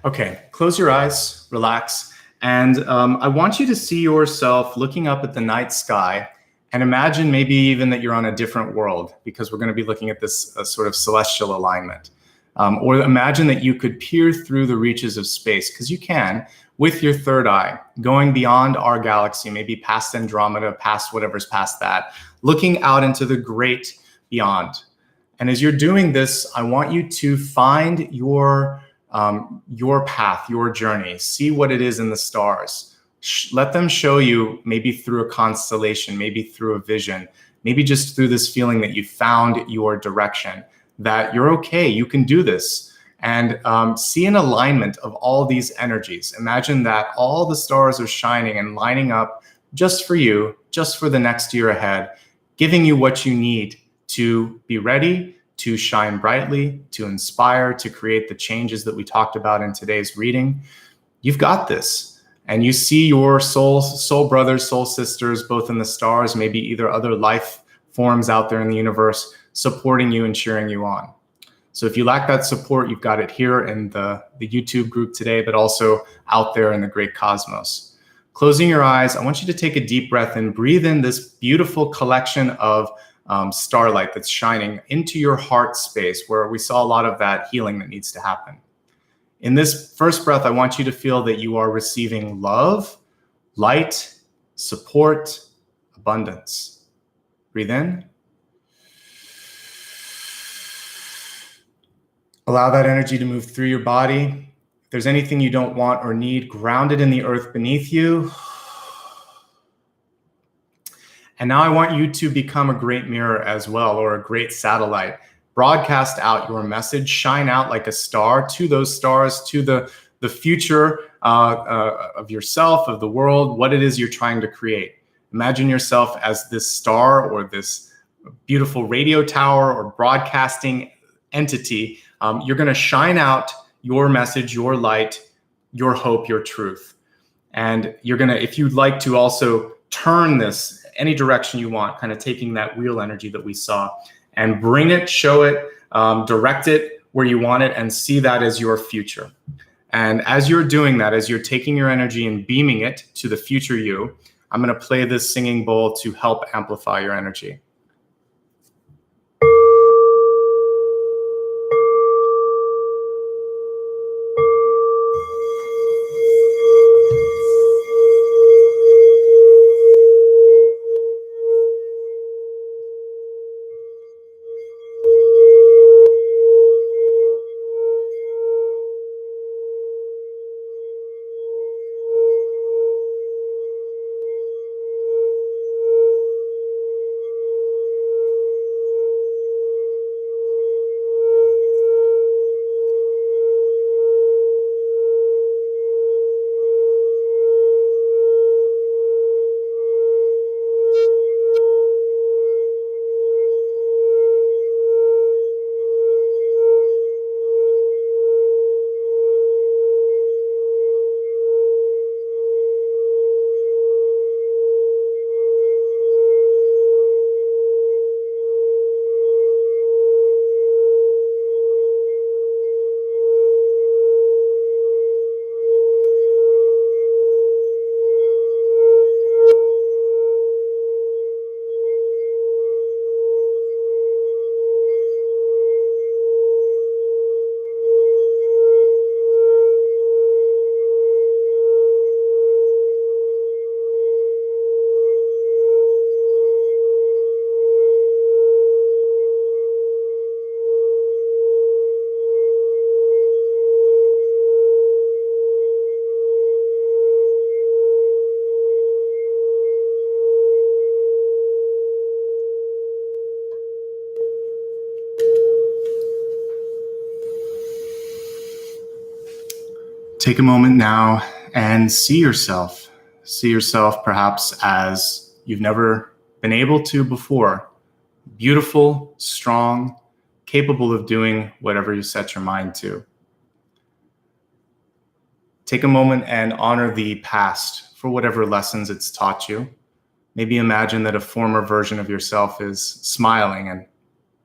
Okay, close your eyes, relax, and I want you to see yourself looking up at the night sky and imagine maybe even that you're on a different world, because we're going to be looking at this sort of celestial alignment. Or imagine that you could peer through the reaches of space, because you can, with your third eye, going beyond our galaxy, maybe past Andromeda, past whatever's past that, looking out into the great beyond. And as you're doing this, I want you to find your path, your journey. See what it is in the stars. Let them show you, maybe through a constellation, maybe through a vision, maybe just through this feeling that you found your direction, that you're okay, you can do this. And see an alignment of all these energies. Imagine that all the stars are shining and lining up just for you, just for the next year ahead, giving you what you need to be ready, to shine brightly, to inspire, to create the changes that we talked about in today's reading. You've got this. And you see your soul brothers, soul sisters, both in the stars, maybe either other life forms out there in the universe, supporting you and cheering you on. So if you lack that support, you've got it here in the YouTube group today, but also out there in the great cosmos. Closing your eyes, I want you to take a deep breath and breathe in this beautiful collection of starlight that's shining into your heart space, where we saw a lot of that healing that needs to happen. In this first breath, I want you to feel that you are receiving love, light, support, abundance. Breathe in. Allow that energy to move through your body. If there's anything you don't want or need, ground it in the earth beneath you. And now I want you to become a great mirror as well, or a great satellite. Broadcast out your message, shine out like a star to those stars, to the future of yourself, of the world, what it is you're trying to create. Imagine yourself as this star or this beautiful radio tower or broadcasting entity. You're going to shine out your message, your light, your hope, your truth. And you're going to, if you'd like to also turn this any direction you want, kind of taking that wheel energy that we saw and bring it, show it, direct it where you want it, and see that as your future. And as you're doing that, as you're taking your energy and beaming it to the future you, I'm going to play this singing bowl to help amplify your energy. Take a moment now and see yourself. See yourself perhaps as you've never been able to before. Beautiful, strong, capable of doing whatever you set your mind to. Take a moment and honor the past for whatever lessons it's taught you. Maybe imagine that a former version of yourself is smiling and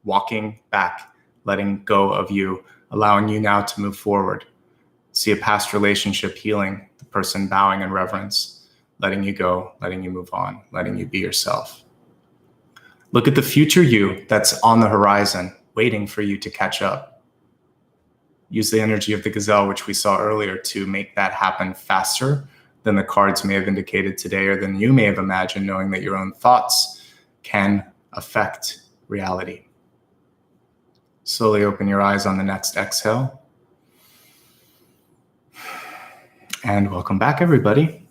walking back, letting go of you, allowing you now to move forward. See a past relationship healing, the person bowing in reverence, letting you go, letting you move on, letting you be yourself. Look at the future you that's on the horizon, waiting for you to catch up. Use the energy of the gazelle, which we saw earlier, to make that happen faster than the cards may have indicated today, or than you may have imagined, knowing that your own thoughts can affect reality. Slowly open your eyes on the next exhale. And welcome back, everybody.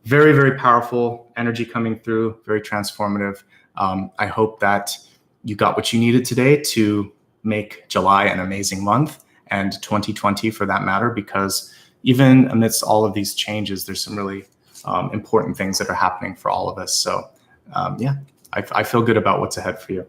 Very, very powerful energy coming through, very transformative. I hope that you got what you needed today to make July an amazing month, and 2020 for that matter, because even amidst all of these changes, there's some really important things that are happening for all of us. So yeah, I feel good about what's ahead for you.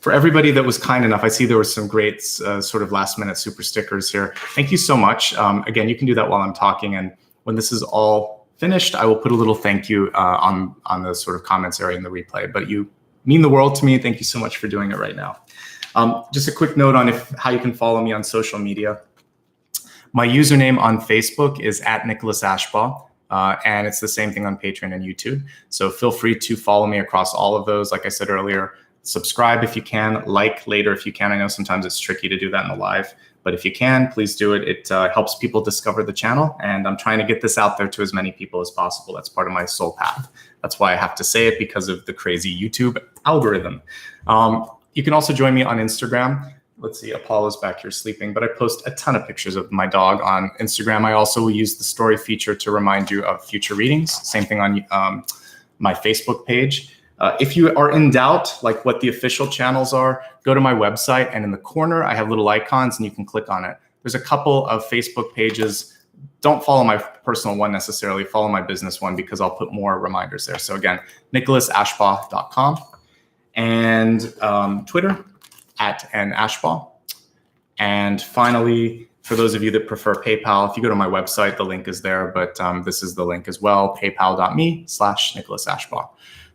For everybody that was kind enough, I see there were some great sort of last minute super stickers here. Thank you so much. Again, you can do that while I'm talking. And when this is all finished, I will put a little thank you on the sort of comments area in the replay. But you mean the world to me. Thank you so much for doing it right now. Just a quick note on how you can follow me on social media. My username on Facebook is @NicholasAshbaugh, and it's the same thing on Patreon and YouTube. So feel free to follow me across all of those. Like I said earlier, subscribe if you can, like later if you can. I know sometimes it's tricky to do that in the live, but if you can, please do it. It helps people discover the channel, and I'm trying to get this out there to as many people as possible. That's part of my soul path. That's why I have to say it, because of the crazy YouTube algorithm. You can also join me on Instagram. Let's see, Apollo's back here sleeping, but I post a ton of pictures of my dog on Instagram. I also will use the story feature to remind you of future readings. Same thing on my Facebook page. If you are in doubt, like what the official channels are, go to my website, and in the corner, I have little icons and you can click on it. There's a couple of Facebook pages. Don't follow my personal one necessarily, follow my business one, because I'll put more reminders there. So again, nicholasashbaugh.com, and Twitter @nashbaugh. And finally, for those of you that prefer PayPal, if you go to my website, the link is there, but this is the link as well, paypal.me/NicholasAshbaugh.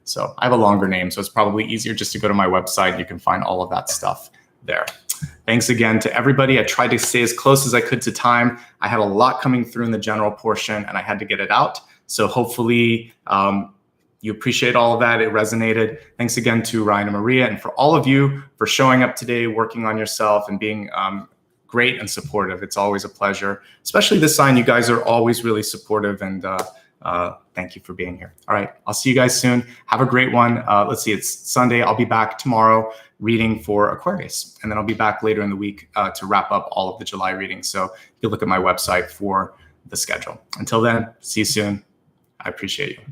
So I have a longer name, so it's probably easier just to go to my website. You can find all of that stuff there. Thanks again to everybody. I tried to stay as close as I could to time. I had a lot coming through in the general portion, and I had to get it out. So hopefully you appreciate all of that. It resonated. Thanks again to Ryan and Maria, and for all of you for showing up today, working on yourself, and being great and supportive. It's always a pleasure, especially this sign. You guys are always really supportive, and thank you for being here. All right, I'll see you guys soon. Have a great one. Let's see, it's Sunday. I'll be back tomorrow reading for Aquarius, and then I'll be back later in the week to wrap up all of the July readings. So you can look at my website for the schedule. Until then, see you soon. I appreciate you.